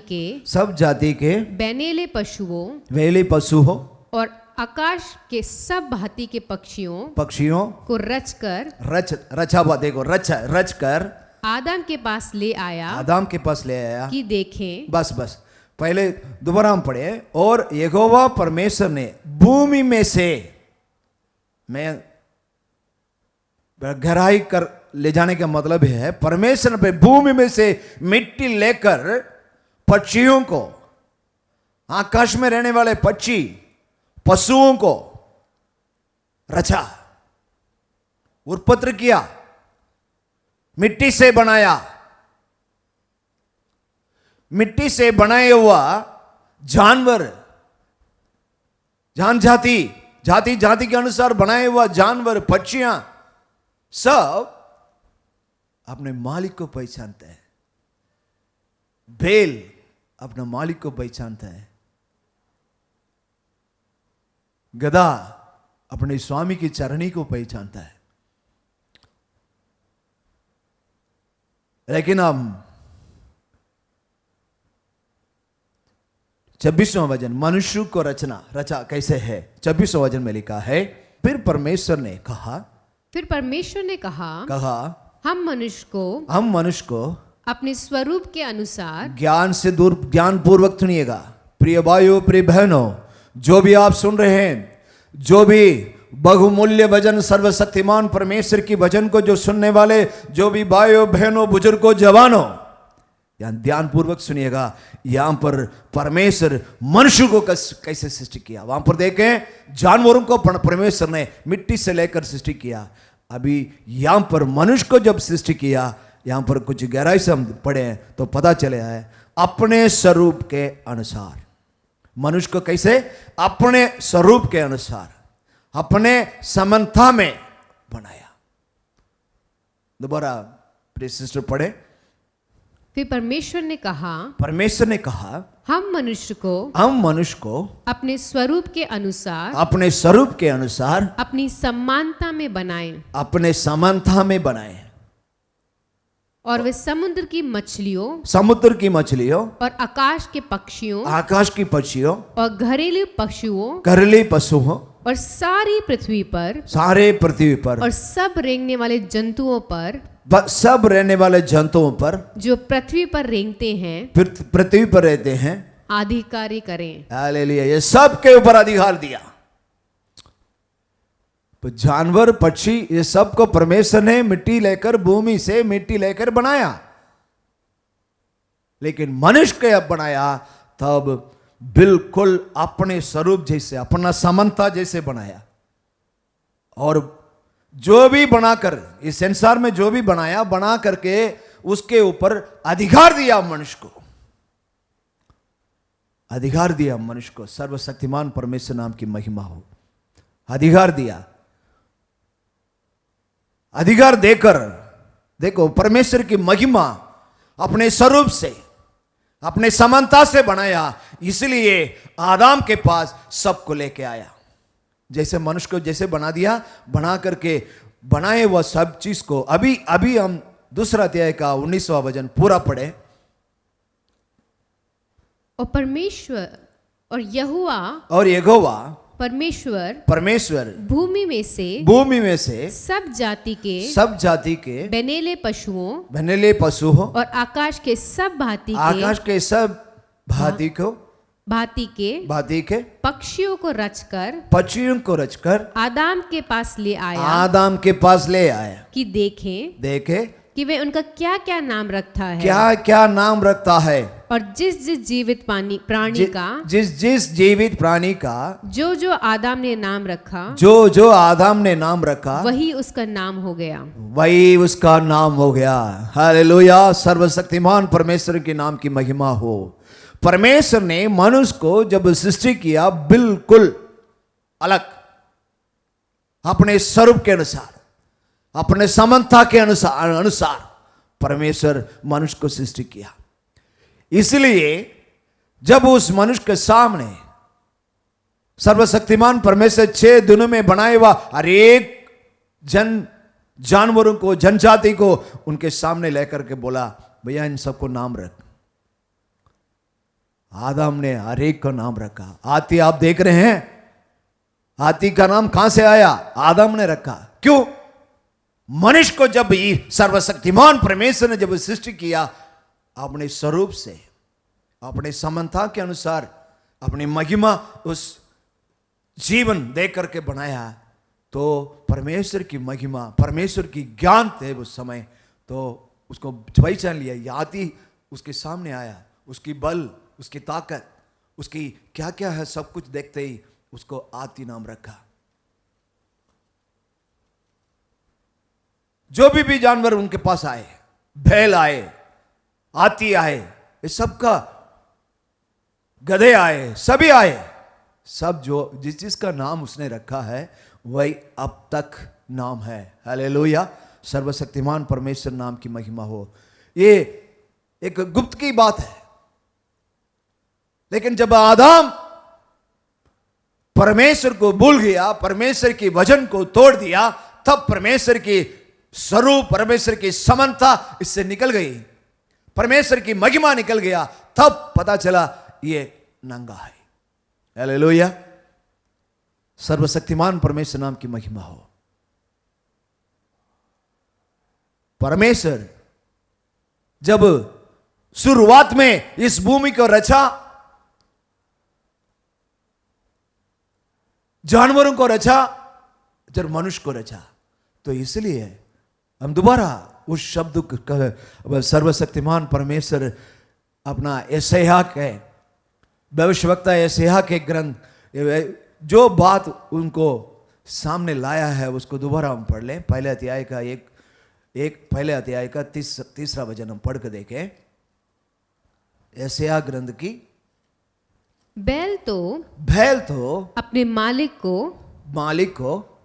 के बैनेले पशु हो और आकाश के सब भांति के पक्षियों को रच कर आदम के पास ले आया कि देखें। बस पहले दोबारा हम पढ़े। और यहोवा परमेश्वर ने भूमि में से, मैं गहराई कर ले जाने का मतलब है, परमेश्वर ने भूमि में से मिट्टी लेकर पक्षियों को, आकाश में रहने वाले पशुओं को रचा, उत्पन्न किया, मिट्टी से बनाया। मिट्टी से बनाए हुआ जानवर, जाति जाति के अनुसार बनाए हुआ जानवर, पक्षियां सब अपने मालिक को पहचानते हैं। बैल अपने मालिक को पहचानता है, गधा अपने स्वामी की चरनी को पहचानता है। लेकिन हम 26वां वचन, मनुष्य को रचा कैसे है, 26वां वचन में लिखा है, फिर परमेश्वर ने कहा हम मनुष्य को अपने स्वरूप के अनुसार, ज्ञान पूर्वक सुनिएगा प्रिय भाइयों, प्रिय बहनों, जो भी आप सुन रहे हैं, जो भी बहुमूल्य वचन सर्वशक्तिमान परमेश्वर की वचन को जो सुनने वाले, जो भी भाइयों बहनों, बुजुर्गों, जवानों, यहां ध्यान पूर्वक सुनिएगा। यहां पर परमेश्वर मनुष्य को कैसे सृष्टि किया। वहां पर देखें जानवरों को परमेश्वर ने मिट्टी से लेकर सृष्टि किया। अभी यहां पर मनुष्य को जब सृष्टि किया, यहां पर कुछ गहराई से हम पढ़े तो पता चले है अपने स्वरूप के अनुसार। मनुष्य को कैसे? अपने स्वरूप के अनुसार, अपने समानता में बनाया। दोबारा प्रिय सिस्टर पढ़े। फिर परमेश्वर ने कहा हम मनुष्य को अपने स्वरूप के अनुसार अपनी समानता में बनाएं और वे समुद्र की मछलियों और आकाश के पक्षियों और घरेलू पशुओं और सारी पृथ्वी पर और सब रेंगने वाले जंतुओं पर जो पृथ्वी पर रहते हैं अधिकारी करें। हालेलुया। ये सब के ऊपर अधिकार दिया। तो जानवर पक्षी ये सब को परमेश्वर ने भूमि से मिट्टी लेकर बनाया, लेकिन मनुष्य को अब बनाया तब बिल्कुल अपने स्वरूप जैसे, अपना समानता जैसे बनाया। और जो भी बनाकर इस संसार में जो भी बना करके उसके ऊपर अधिकार दिया मनुष्य को। सर्वशक्तिमान परमेश्वर नाम की महिमा हो। अधिकार दिया, अधिकार देकर देखो परमेश्वर की महिमा अपने स्वरूप से, अपने समानता से बनाया, इसलिए आदम के पास सबको लेके आया। जैसे मनुष्य को जैसे बना दिया, बना करके बनाए वह सब चीज को। अभी हम दूसरा अध्याय का 19वां वचन पूरा पढ़े। और परमेश्वर और यहोवा परमेश्वर भूमि में से सब जाति के बनेले पशुओं और आकाश के सब भांति के पक्षियों को रचकर आदम के पास ले आया कि देखे कि वे उनका क्या क्या नाम रखता है और जिस जीवित प्राणी का जो आदम ने नाम रखा वही उसका नाम हो गया। हालेलुया। सर्वशक्तिमान परमेश्वर के नाम की महिमा हो। परमेश्वर ने मनुष्य को जब सृष्टि किया बिल्कुल अलग, अपने स्वरूप के अनुसार, अपने समानता के अनुसार परमेश्वर मनुष्य को सृष्टि किया। इसलिए जब उस मनुष्य के सामने सर्वशक्तिमान परमेश्वर 6 दिनों में बनाए हुआ हर एक जानवरों को, जनजाति को उनके सामने लेकर के बोला, भैया इन सबको नाम रख। आदम ने हर एक का नाम रखा। हाथी आप देख रहे हैं, हाथी का नाम कहां से आया? आदम ने रखा। क्यों? मनुष्य को जब सर्वशक्तिमान परमेश्वर ने जब सृष्टि किया, अपने स्वरूप से, अपने समानता के अनुसार, अपनी महिमा उस जीवन दे करके बनाया, तो परमेश्वर की महिमा, परमेश्वर की ज्ञान थे उस समय, तो उसको पहचान लिया। हाथी उसके सामने आया, उसकी बल, उसकी ताकत, उसकी क्या क्या है सब कुछ देखते ही उसको हाथी नाम रखा। जो भी जानवर उनके पास आए, बैल आए, हाथी आए, ये सबका, गधे आए, सभी आए, सब जो जिसका नाम उसने रखा है वही अब तक नाम है। हालेलुया। सर्वशक्तिमान परमेश्वर नाम की महिमा हो। ये एक गुप्त की बात है, लेकिन जब आदम परमेश्वर को भूल गया, परमेश्वर की वचन को तोड़ दिया, तब परमेश्वर की स्वरूप, परमेश्वर की समानता इससे निकल गई, परमेश्वर की महिमा निकल गया। तब पता चला ये नंगा है। हालेलुया। सर्वशक्तिमान परमेश्वर नाम की महिमा हो। परमेश्वर जब शुरुआत में इस भूमि को रचा, जानवरों को रचा, जब मनुष्य को रचा, तो इसलिए हम दोबारा उस शब्द का सर्वशक्तिमान परमेश्वर अपना यशायाह के भविष्यवक्ता यशायाह के ग्रंथ जो बात उनको सामने लाया है उसको दोबारा हम पढ़ लें। पहले अध्याय का तीसरा वचन हम पढ़ के देखें। यशायाह ग्रंथ की। बैल तो अपने मालिक को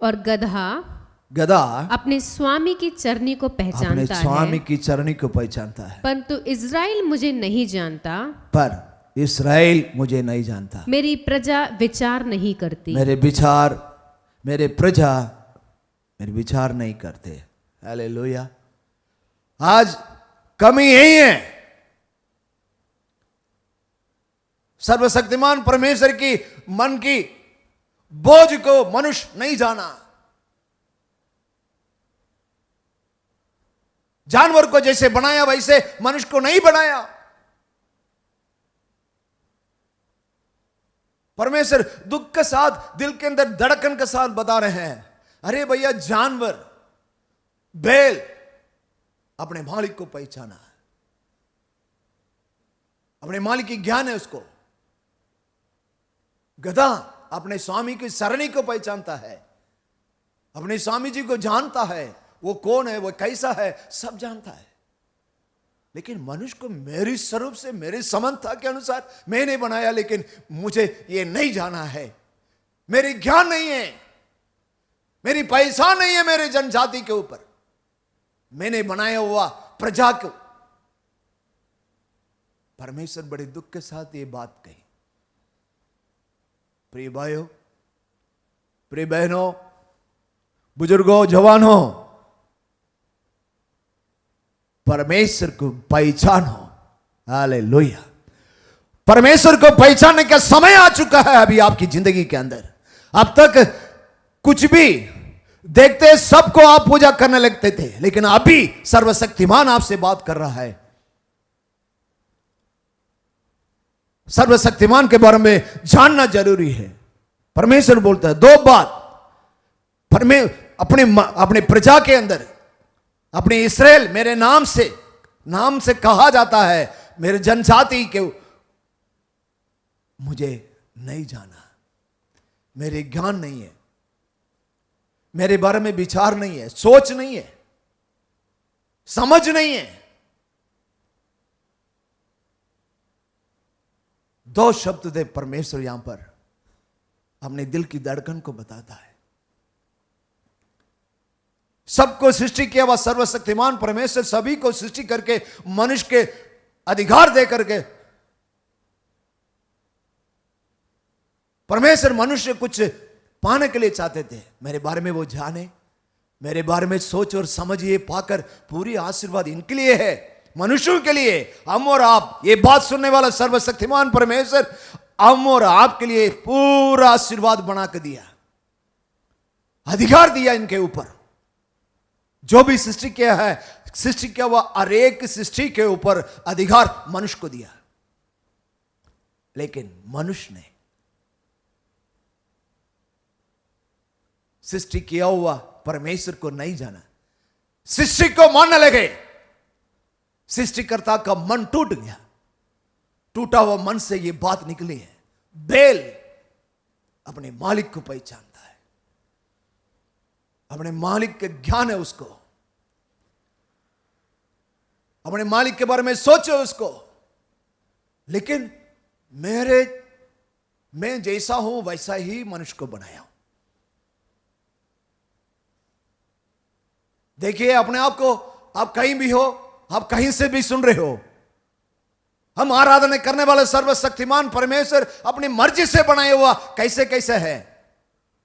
और गधा गधा अपने स्वामी की चरनी को अपने पहचानता स्वामी है, की चरनी को पहचानता है, परंतु इज़राइल मुझे नहीं जानता, पर इस्राएल मुझे नहीं जानता। मेरी प्रजा विचार नहीं करती। मेरे प्रजा मेरे विचार नहीं करते। हालेलुया। आज कमी यही है, सर्वशक्तिमान परमेश्वर की मन की बोझ को मनुष्य नहीं जाना। जानवर को जैसे बनाया वैसे मनुष्य को नहीं बनाया। परमेश्वर दुख के साथ, दिल के अंदर धड़कन के साथ बता रहे हैं, अरे भैया जानवर, बैल अपने मालिक को पहचाना है, अपने मालिक की ज्ञान है उसको। गधा अपने स्वामी की सरणी को पहचानता है, अपने स्वामी जी को जानता है, वो कौन है, वो कैसा है, सब जानता है। लेकिन मनुष्य को मेरी स्वरूप से, मेरी समंता के अनुसार मैंने बनाया, लेकिन मुझे ये नहीं जाना है, मेरी ज्ञान नहीं है, मेरी पहचान नहीं है मेरे जनजाति के ऊपर, मैंने बनाया हुआ प्रजा को। परमेश्वर बड़े दुख के साथ ये बात कही। प्रिय भाइयों, प्रिय बहनों, बुजुर्गों, जवानों, परमेश्वर को पहचानो। हालेलुया। परमेश्वर को पहचानने का समय आ चुका है अभी आपकी जिंदगी के अंदर। अब तक कुछ भी देखते सबको आप पूजा करने लगते थे, लेकिन अभी सर्वशक्तिमान आपसे बात कर रहा है। सर्वशक्तिमान के बारे में जानना जरूरी है। परमेश्वर बोलता है दो बात, अपने प्रजा के अंदर, अपने इस्राएल मेरे नाम से कहा जाता है, मेरे जनजाति के मुझे नहीं जाना, मेरे ज्ञान नहीं है, मेरे बारे में विचार नहीं है, सोच नहीं है, समझ नहीं है। दो शब्द दे परमेश्वर यहां पर अपने दिल की धड़कन को बताता है। सबको सृष्टि किया हुआ सर्वशक्तिमान परमेश्वर सभी को सृष्टि करके मनुष्य के अधिकार दे करके परमेश्वर मनुष्य कुछ पाने के लिए चाहते थे। मेरे बारे में वो जाने, मेरे बारे में सोच और समझ ये पाकर पूरी आशीर्वाद इनके लिए है, मनुष्यों के लिए। हम और आप, ये बात सुनने वाला सर्वशक्तिमान परमेश्वर हम और आपके लिए पूरा आशीर्वाद बना के दिया, अधिकार दिया इनके ऊपर। जो भी सृष्टि किया है, सृष्टि किया हुआ हर एक सृष्टि के ऊपर अधिकार मनुष्य को दिया, लेकिन मनुष्य ने सृष्टि किया हुआ परमेश्वर को नहीं जाना, सृष्टि को मानने लगे। सृष्टिकर्ता का मन टूट गया। टूटा हुआ मन से यह बात निकली है, बैल अपने मालिक को पहचानता है, अपने मालिक के ज्ञान है उसको, अपने मालिक के बारे में सोचो उसको। लेकिन मैं जैसा हूं वैसा ही मनुष्य को बनाया हूं। देखिए अपने आप को, आप कहीं भी हो, आप कहीं से भी सुन रहे हो, हम आराधना करने वाले सर्वशक्तिमान परमेश्वर अपनी मर्जी से बनाए हुआ कैसे कैसे है,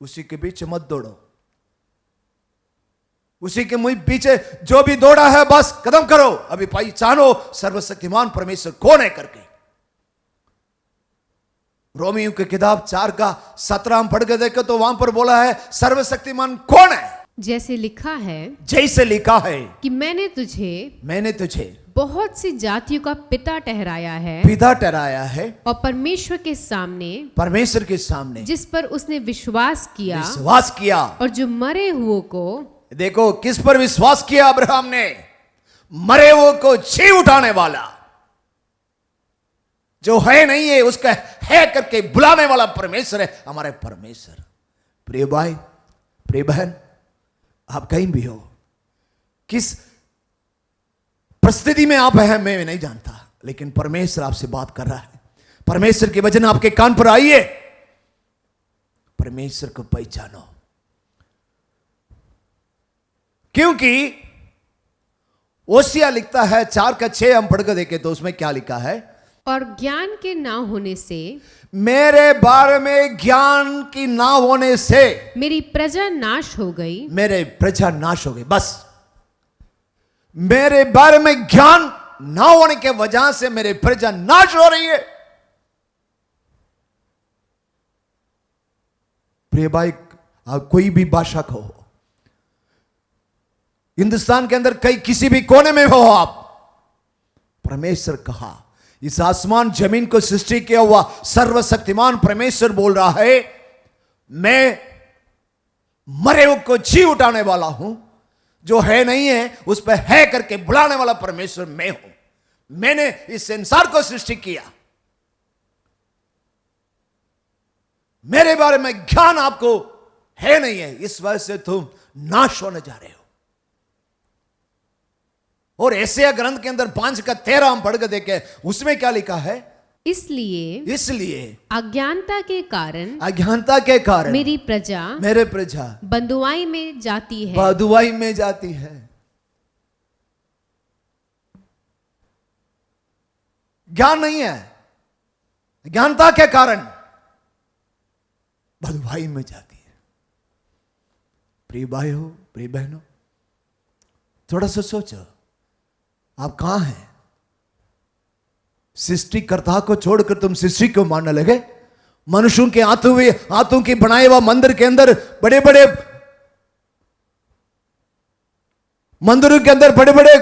उसी के पीछे मत दौड़ो। उसी के मुंह पीछे जो भी दौड़ा है बस कदम करो। अभी पहचानो सर्वशक्तिमान परमेश्वर कौन है करके। रोमियो की किताब 4 का 17 पढ़ के देखो तो वहां पर बोला है सर्वशक्तिमान कौन है। जैसे लिखा है, जैसे लिखा है कि मैंने तुझे बहुत सी जातियों का पिता ठहराया है, पिता ठहराया है, और परमेश्वर के सामने जिस पर उसने विश्वास किया और जो मरे हुओं को, देखो किस पर विश्वास किया अब्राहम ने, मरे हुओं को जी उठाने वाला, जो है नहीं है उसका है करके बुलाने वाला परमेश्वर है हमारे परमेश्वर। प्रिय भाई, प्रिय बहन, आप कहीं भी हो, किस परिस्थिति में आप हैं मैं नहीं जानता, लेकिन परमेश्वर आपसे बात कर रहा है। परमेश्वर के वचन आपके कान पर आई है। परमेश्वर को पहचानो। क्योंकि ओसिया लिखता है 4:6 हम पढ़कर देखें तो उसमें क्या लिखा है? और ज्ञान के ना होने से मेरे बारे में ज्ञान की ना होने से मेरी प्रजा नाश हो गई। मेरे प्रजा नाश हो गई। बस मेरे बारे में ज्ञान ना होने के वजह से मेरे प्रजा नाश हो रही है। प्रिय भाई, आप कोई भी भाषा का हो, हिंदुस्तान के अंदर कहीं किसी भी कोने में हो आप, परमेश्वर कहा, इस आसमान जमीन को सृष्टि किया हुआ सर्वशक्तिमान परमेश्वर बोल रहा है, मैं मरे हुए को जी उठाने वाला हूं, जो है नहीं है उस पर है करके बुलाने वाला परमेश्वर मैं हूं। मैंने इस संसार को सृष्टि किया। मेरे बारे में ज्ञान आपको है नहीं है, इस वजह से तुम नाश होने जा रहे हो। और ऐसे ग्रंथ के अंदर 5:13 हम पढ़ के देखें, उसमें क्या लिखा है? इसलिए अज्ञानता के कारण मेरी प्रजा बंधुआई में जाती है। बंधुआई में जाती है। ज्ञान नहीं है, अज्ञानता के कारण बंधुआई में जाती है। प्रिय भाइयों, प्रिय बहनों, थोड़ा सा सोचो, आप कहां हैं? सृष्टिकर्ता को छोड़कर तुम सृष्टि को मानने लगे। मनुष्यों के हाथों की बनाए हुआ मंदिर के अंदर, बड़े बड़े मंदिरों के अंदर, बड़े बड़े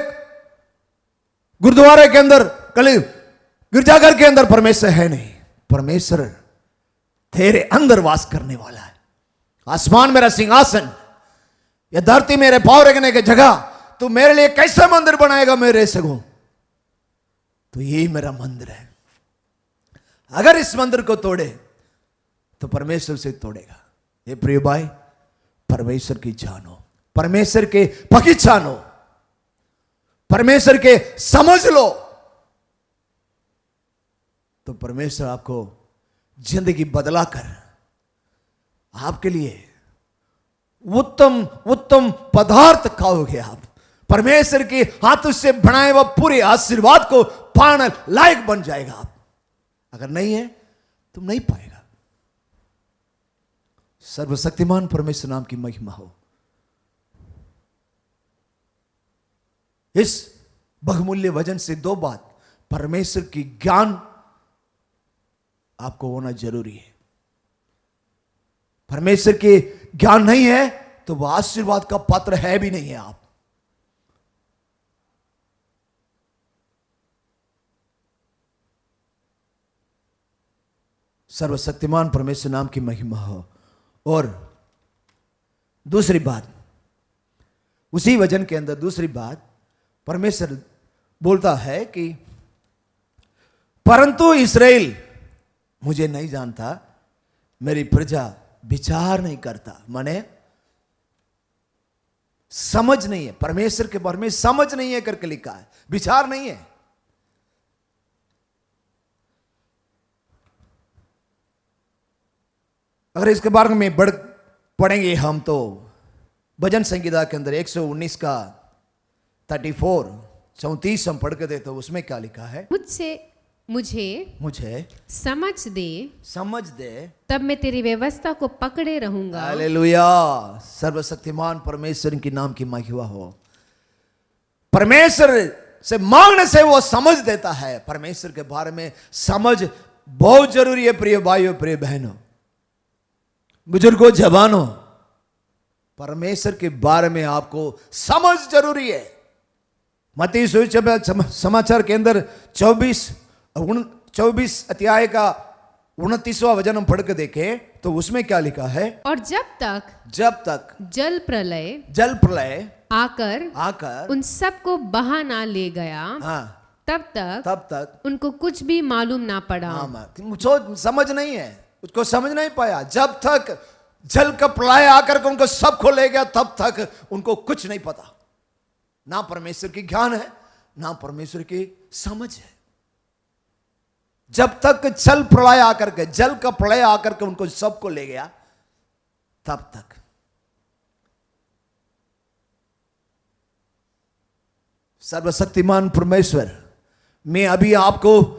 गुरुद्वारे के अंदर, गिरजाघर के अंदर परमेश्वर है नहीं। परमेश्वर तेरे अंदर वास करने वाला है। आसमान मेरा सिंहासन, यह धरती मेरे पांव रखने की जगह। तू मेरे लिए कैसा मंदिर बनाएगा मैं रह सकूं? तो यही मेरा मंदिर है। अगर इस मंदिर को तोड़े तो परमेश्वर से तोड़ेगा। ये प्रिय भाई, परमेश्वर की जानो, परमेश्वर के पहचानो, परमेश्वर के समझ लो, तो परमेश्वर आपको जिंदगी बदलाकर आपके लिए उत्तम उत्तम पदार्थ खाओगे। आप परमेश्वर के हाथों से बनाए हुए पूरे आशीर्वाद को पाने लायक बन जाएगा आप। अगर नहीं है, तुम नहीं पाएगा। सर्वशक्तिमान परमेश्वर नाम की महिमा हो। इस बहुमूल्य वचन से दो बात, परमेश्वर की ज्ञान आपको होना जरूरी है। परमेश्वर के ज्ञान नहीं है तो वह आशीर्वाद का पात्र है भी नहीं है आप। सर्वशक्तिमान परमेश्वर नाम की महिमा हो। और दूसरी बात, उसी वचन के अंदर दूसरी बात, परमेश्वर बोलता है कि परंतु इस्राएल मुझे नहीं जानता, मेरी प्रजा विचार नहीं करता। माने समझ नहीं है, परमेश्वर के बारे में समझ नहीं है करके लिखा है, विचार नहीं है। अगर इसके बारे में पढ़ेंगे हम तो भजन संगीता के अंदर 119 का 34 हम पढ़ के देते तो उसमें क्या लिखा है? मुझे समझ दे तब मैं तेरी व्यवस्था को पकड़े रहूंगा। हालेलुया। सर्वशक्तिमान परमेश्वर की नाम की महिमा हो। परमेश्वर से मांगने से वो समझ देता है। परमेश्वर के बारे में समझ बहुत जरूरी है। प्रिय भाइयों, प्रिय बहनों, बुजुर्गों, जवानों, परमेश्वर के बारे में आपको समझ जरूरी है। मत्ती समाचार के अंदर 24 अध्याय का 29वां वचन हम पढ़ के देखें तो उसमें क्या लिखा है? और जब तक जल प्रलय आकर उन सबको बहा ना ले गया, तब तक उनको कुछ भी मालूम ना पड़ा। समझ नहीं है, उसको समझ नहीं पाया। जब तक जल का प्रलय आकर उनको सबको ले गया, तब तक उनको कुछ नहीं पता। ना परमेश्वर की ज्ञान है, ना परमेश्वर की समझ है। जब तक जल का प्रलय आकर के उनको सबको ले गया, तब तक सर्वशक्तिमान परमेश्वर, मैं अभी आपको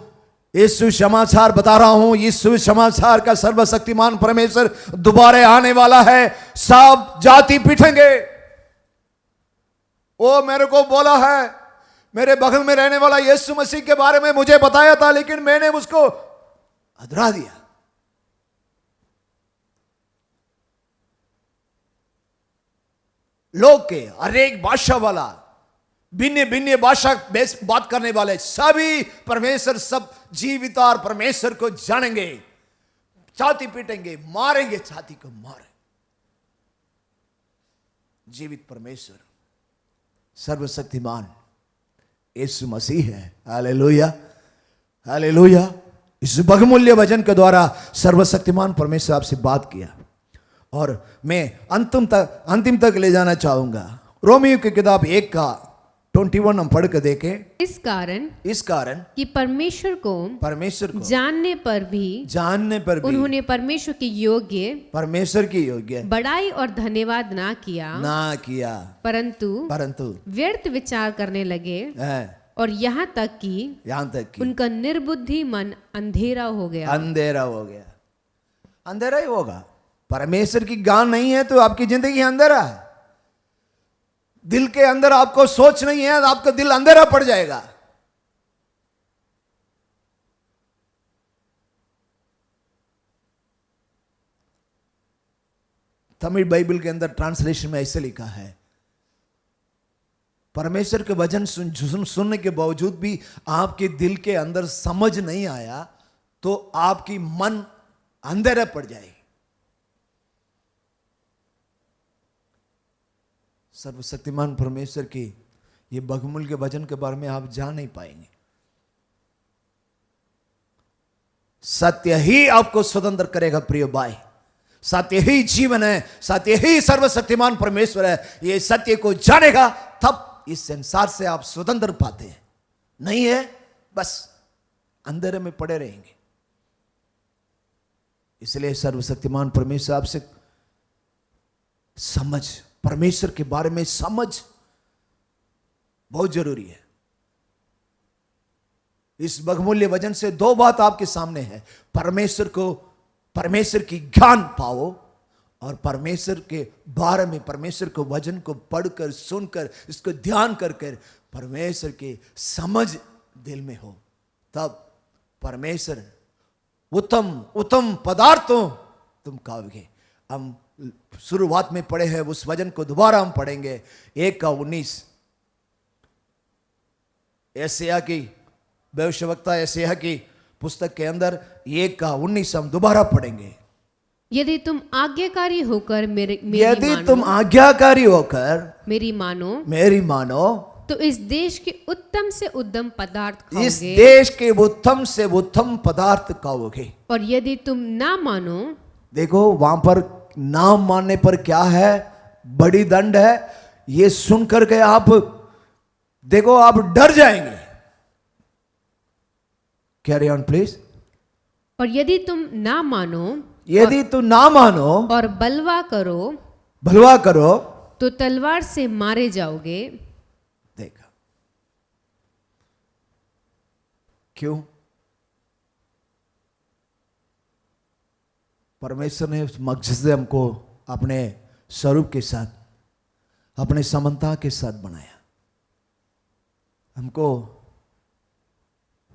इस सुसमाचार बता रहा हूं। इस सुसमाचार का सर्वशक्तिमान परमेश्वर दोबारा आने वाला है, सब जाति पिटेंगे। वो मेरे को बोला है, मेरे बगल में रहने वाला यीशु मसीह के बारे में मुझे बताया था, लेकिन मैंने उसको अधरा दिया। लोग के हर एक भाषा वाला, भिन्न भिन्न भाषा बात करने वाले सभी परमेश्वर सब जीवित और परमेश्वर को जानेंगे, छाती पीटेंगे, मारेंगे, छाती को मारे। जीवित परमेश्वर सर्वशक्तिमान यीशु मसीह है। Hallelujah, hallelujah. इस बहुमूल्य वचन के द्वारा सर्वशक्तिमान परमेश्वर आपसे बात किया और मैं अंतिम तक ले जाना चाहूंगा। रोमियो की किताब 1:21 हम पढ़ कर देखें। इस कारण कि परमेश्वर को जानने पर भी उन्होंने परमेश्वर की योग्य बड़ाई और धन्यवाद ना किया परंतु व्यर्थ विचार करने लगे और यहाँ तक कि उनका निर्बुद्धि मन अंधेरा हो गया। अंधेरा ही होगा। परमेश्वर की ज्ञान नहीं है तो आपकी जिंदगी अंधेरा है। दिल के अंदर आपको सोच नहीं है, आपका दिल अंधेरा पड़ जाएगा। तमिल बाइबल के अंदर ट्रांसलेशन में ऐसे लिखा है, परमेश्वर के वचन सुनने के बावजूद भी आपके दिल के अंदर समझ नहीं आया तो आपकी मन अंधेरा पड़ जाएगी। सर्वशक्तिमान परमेश्वर की ये बहुमूल्य के वचन के बारे में आप जान नहीं पाएंगे। सत्य ही आपको स्वतंत्र करेगा प्रिय भाई। सत्य ही जीवन है, सत्य ही सर्वशक्तिमान परमेश्वर है। ये सत्य को जानेगा तब इस संसार से आप स्वतंत्र पाते हैं। नहीं है बस अंधेरे में पड़े रहेंगे। इसलिए सर्वशक्तिमान परमेश्वर आपसे समझ, परमेश्वर के बारे में समझ बहुत जरूरी है। इस बहुमूल्य वचन से दो बात आपके सामने है। परमेश्वर की ज्ञान पाओ और परमेश्वर के बारे में, परमेश्वर को वचन को पढ़कर सुनकर इसको ध्यान कर परमेश्वर की समझ दिल में हो, तब परमेश्वर उत्तम पदार्थों तुम खाओगे। हम शुरुआत में पढ़े हैं उस वचन को दोबारा हम पढ़ेंगे। 1:19 यशायाह की भविष्यवक्ता यशायाह की पुस्तक के अंदर 1:19 हम दोबारा पढ़ेंगे। यदि तुम आज्ञाकारी होकर मेरी मानो तो इस देश के उत्तम से उत्तम पदार्थ खाओगे। इस देश के उत्तम से उत्तम पदार्थ खाओगे। और यदि तुम ना मानो, देखो वहां पर ना मानने पर क्या है, बड़ी दंड है। ये सुनकर के आप देखो आप डर जाएंगे। Carry on please. और यदि तुम ना मानो और बलवा करो तो तलवार से मारे जाओगे। देखा क्यों? परमेश्वर ने उस मकसद से हमको अपने स्वरूप के साथ, अपने समानता के साथ बनाया। हमको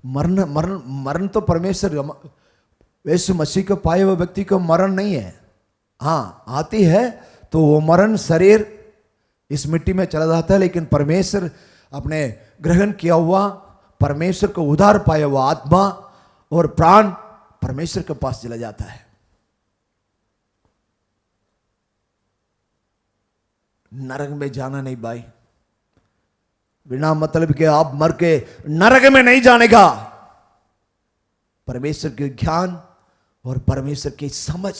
मरण तो परमेश्वर, यीशु मसीह को पाए हुए व्यक्ति को मरण नहीं है। हाँ आती है तो वो मरण शरीर इस मिट्टी में चला जाता है, लेकिन परमेश्वर अपने ग्रहण किया हुआ, परमेश्वर को उधार पाया हुआ आत्मा और प्राण परमेश्वर के पास चला जाता है। नरक में जाना नहीं भाई, बिना मतलब के आप मर के नरक में नहीं जाने का। परमेश्वर के ज्ञान और परमेश्वर की समझ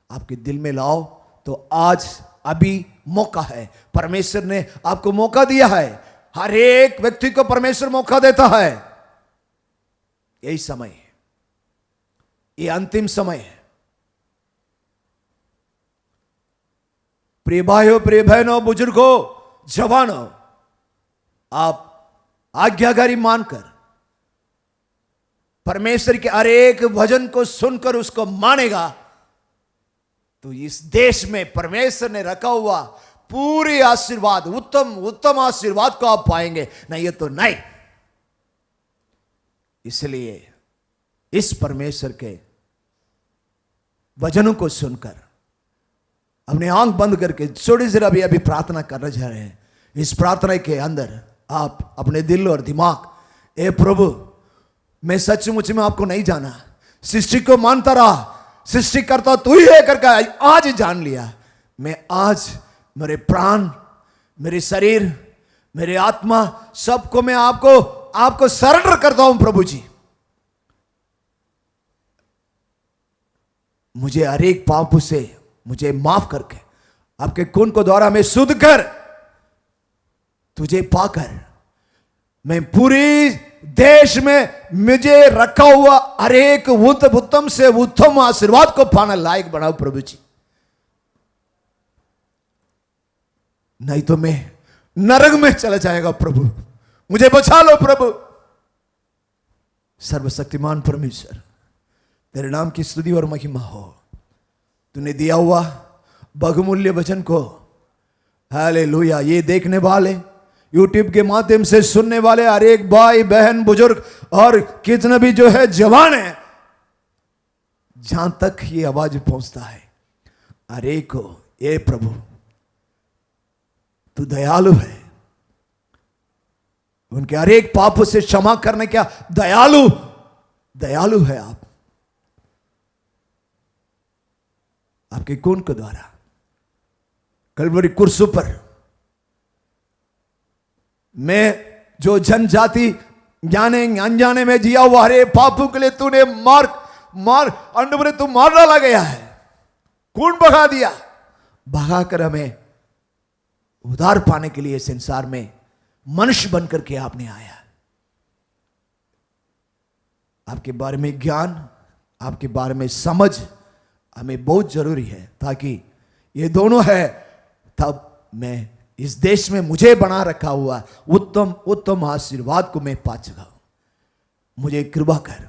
आपके दिल में लाओ तो आज अभी मौका है। परमेश्वर ने आपको मौका दिया है। हर एक व्यक्ति को परमेश्वर मौका देता है। यही समय है, ये अंतिम समय है। प्रिय भाइयों, प्रिय बहनों, बुजुर्गों, जवानों, आप आज्ञाकारी मानकर, परमेश्वर के हर एक वचन को सुनकर उसको मानेगा, तो इस देश में परमेश्वर ने रखा हुआ पूरे आशीर्वाद, उत्तम उत्तम आशीर्वाद को आप पाएंगे। नहीं ये तो नहीं। इसलिए इस परमेश्वर के वचनों को सुनकर अपने आंख बंद करके थोड़ी देर अभी प्रार्थना करने जा रहे हैं। इस प्रार्थना के अंदर आप अपने दिल और दिमाग, ए प्रभु, मैं सचमुच में आपको नहीं जाना, सृष्टि को मानता रहा, सृष्टि करता तू ही है करके आज जान लिया। मैं आज मेरे प्राण, मेरे शरीर, मेरे आत्मा, सबको मैं आपको सरेंडर करता हूं प्रभु जी। मुझे हर एक पाप से मुझे माफ करके आपके खून को द्वारा मैं शुद्ध कर, तुझे पाकर मैं पूरी देश में मुझे रखा हुआ हर एक उत्तम से उत्तम आशीर्वाद को पाना लायक बनाओ प्रभु जी। नहीं तो मैं नरक में चला जाएगा प्रभु, मुझे बचा लो प्रभु। सर्वशक्तिमान परमेश्वर, तेरे नाम की स्तुति और महिमा हो। तूने दिया हुआ बहुमूल्य वचन को, हालेलुया, ये देखने वाले, यूट्यूब के माध्यम से सुनने वाले हर एक भाई बहन बुजुर्ग और कितने भी जो है जवान है, जहां तक ये आवाज पहुंचता है, हर एक को, ये प्रभु तू दयालु है, उनके हर एक पापों से क्षमा करने क्या दयालु है आप। आपके खून के द्वारा कलवरी कुर्सी पर मैं जो जनजाति जाने अनजाने में जिया हुआ हरे पापों के लिए तूने मार अंडे तू मार डाला गया है, खून बहा दिया, बहा कर हमें उद्धार पाने के लिए संसार में मनुष्य बनकर के आपने आया। आपके बारे में ज्ञान, आपके बारे में समझ हमें बहुत जरूरी है, ताकि ये दोनों है तब मैं इस देश में मुझे बना रखा हुआ उत्तम उत्तम आशीर्वाद को मैं पा सका। मुझे कृपा कर,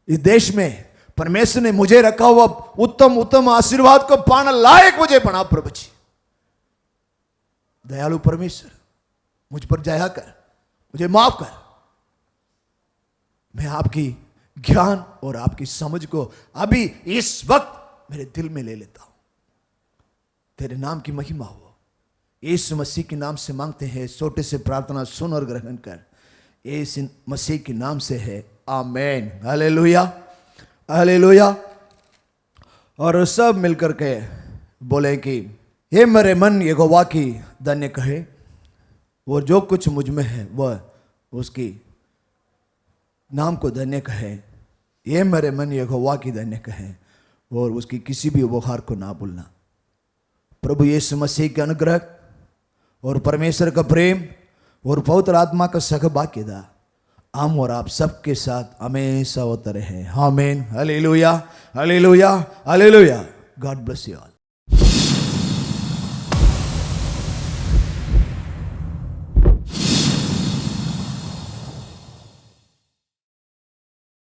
इस देश में परमेश्वर ने मुझे रखा हुआ उत्तम उत्तम आशीर्वाद को पाना लायक मुझे बना प्रभु जी। दयालु परमेश्वर, मुझ पर दया कर, मुझे माफ कर। मैं आपकी ज्ञान और आपकी समझ को अभी इस वक्त मेरे दिल में ले लेता हूं। तेरे नाम की महिमा हो। यीशु मसीह के नाम से मांगते हैं, छोटे से प्रार्थना सुन और ग्रहण कर। यीशु मसीह के नाम से है, आमेन। Hallelujah, hallelujah. और सब मिलकर के बोले कि हे मेरे मन यहोवा की धन्य कहे, और जो कुछ मुझ में है वह उसकी नाम को धन्य कहे। ये मेरे मन यहोवा की धन्य कहे, और उसकी किसी भी उपहार को ना भूलना। प्रभु यीशु मसीह के अनुग्रह और परमेश्वर का प्रेम और पवित्र आत्मा का सहभागिता हम और आप सबके साथ हमेशा होता रहे। आमीन। Hallelujah, hallelujah, hallelujah. God bless you all.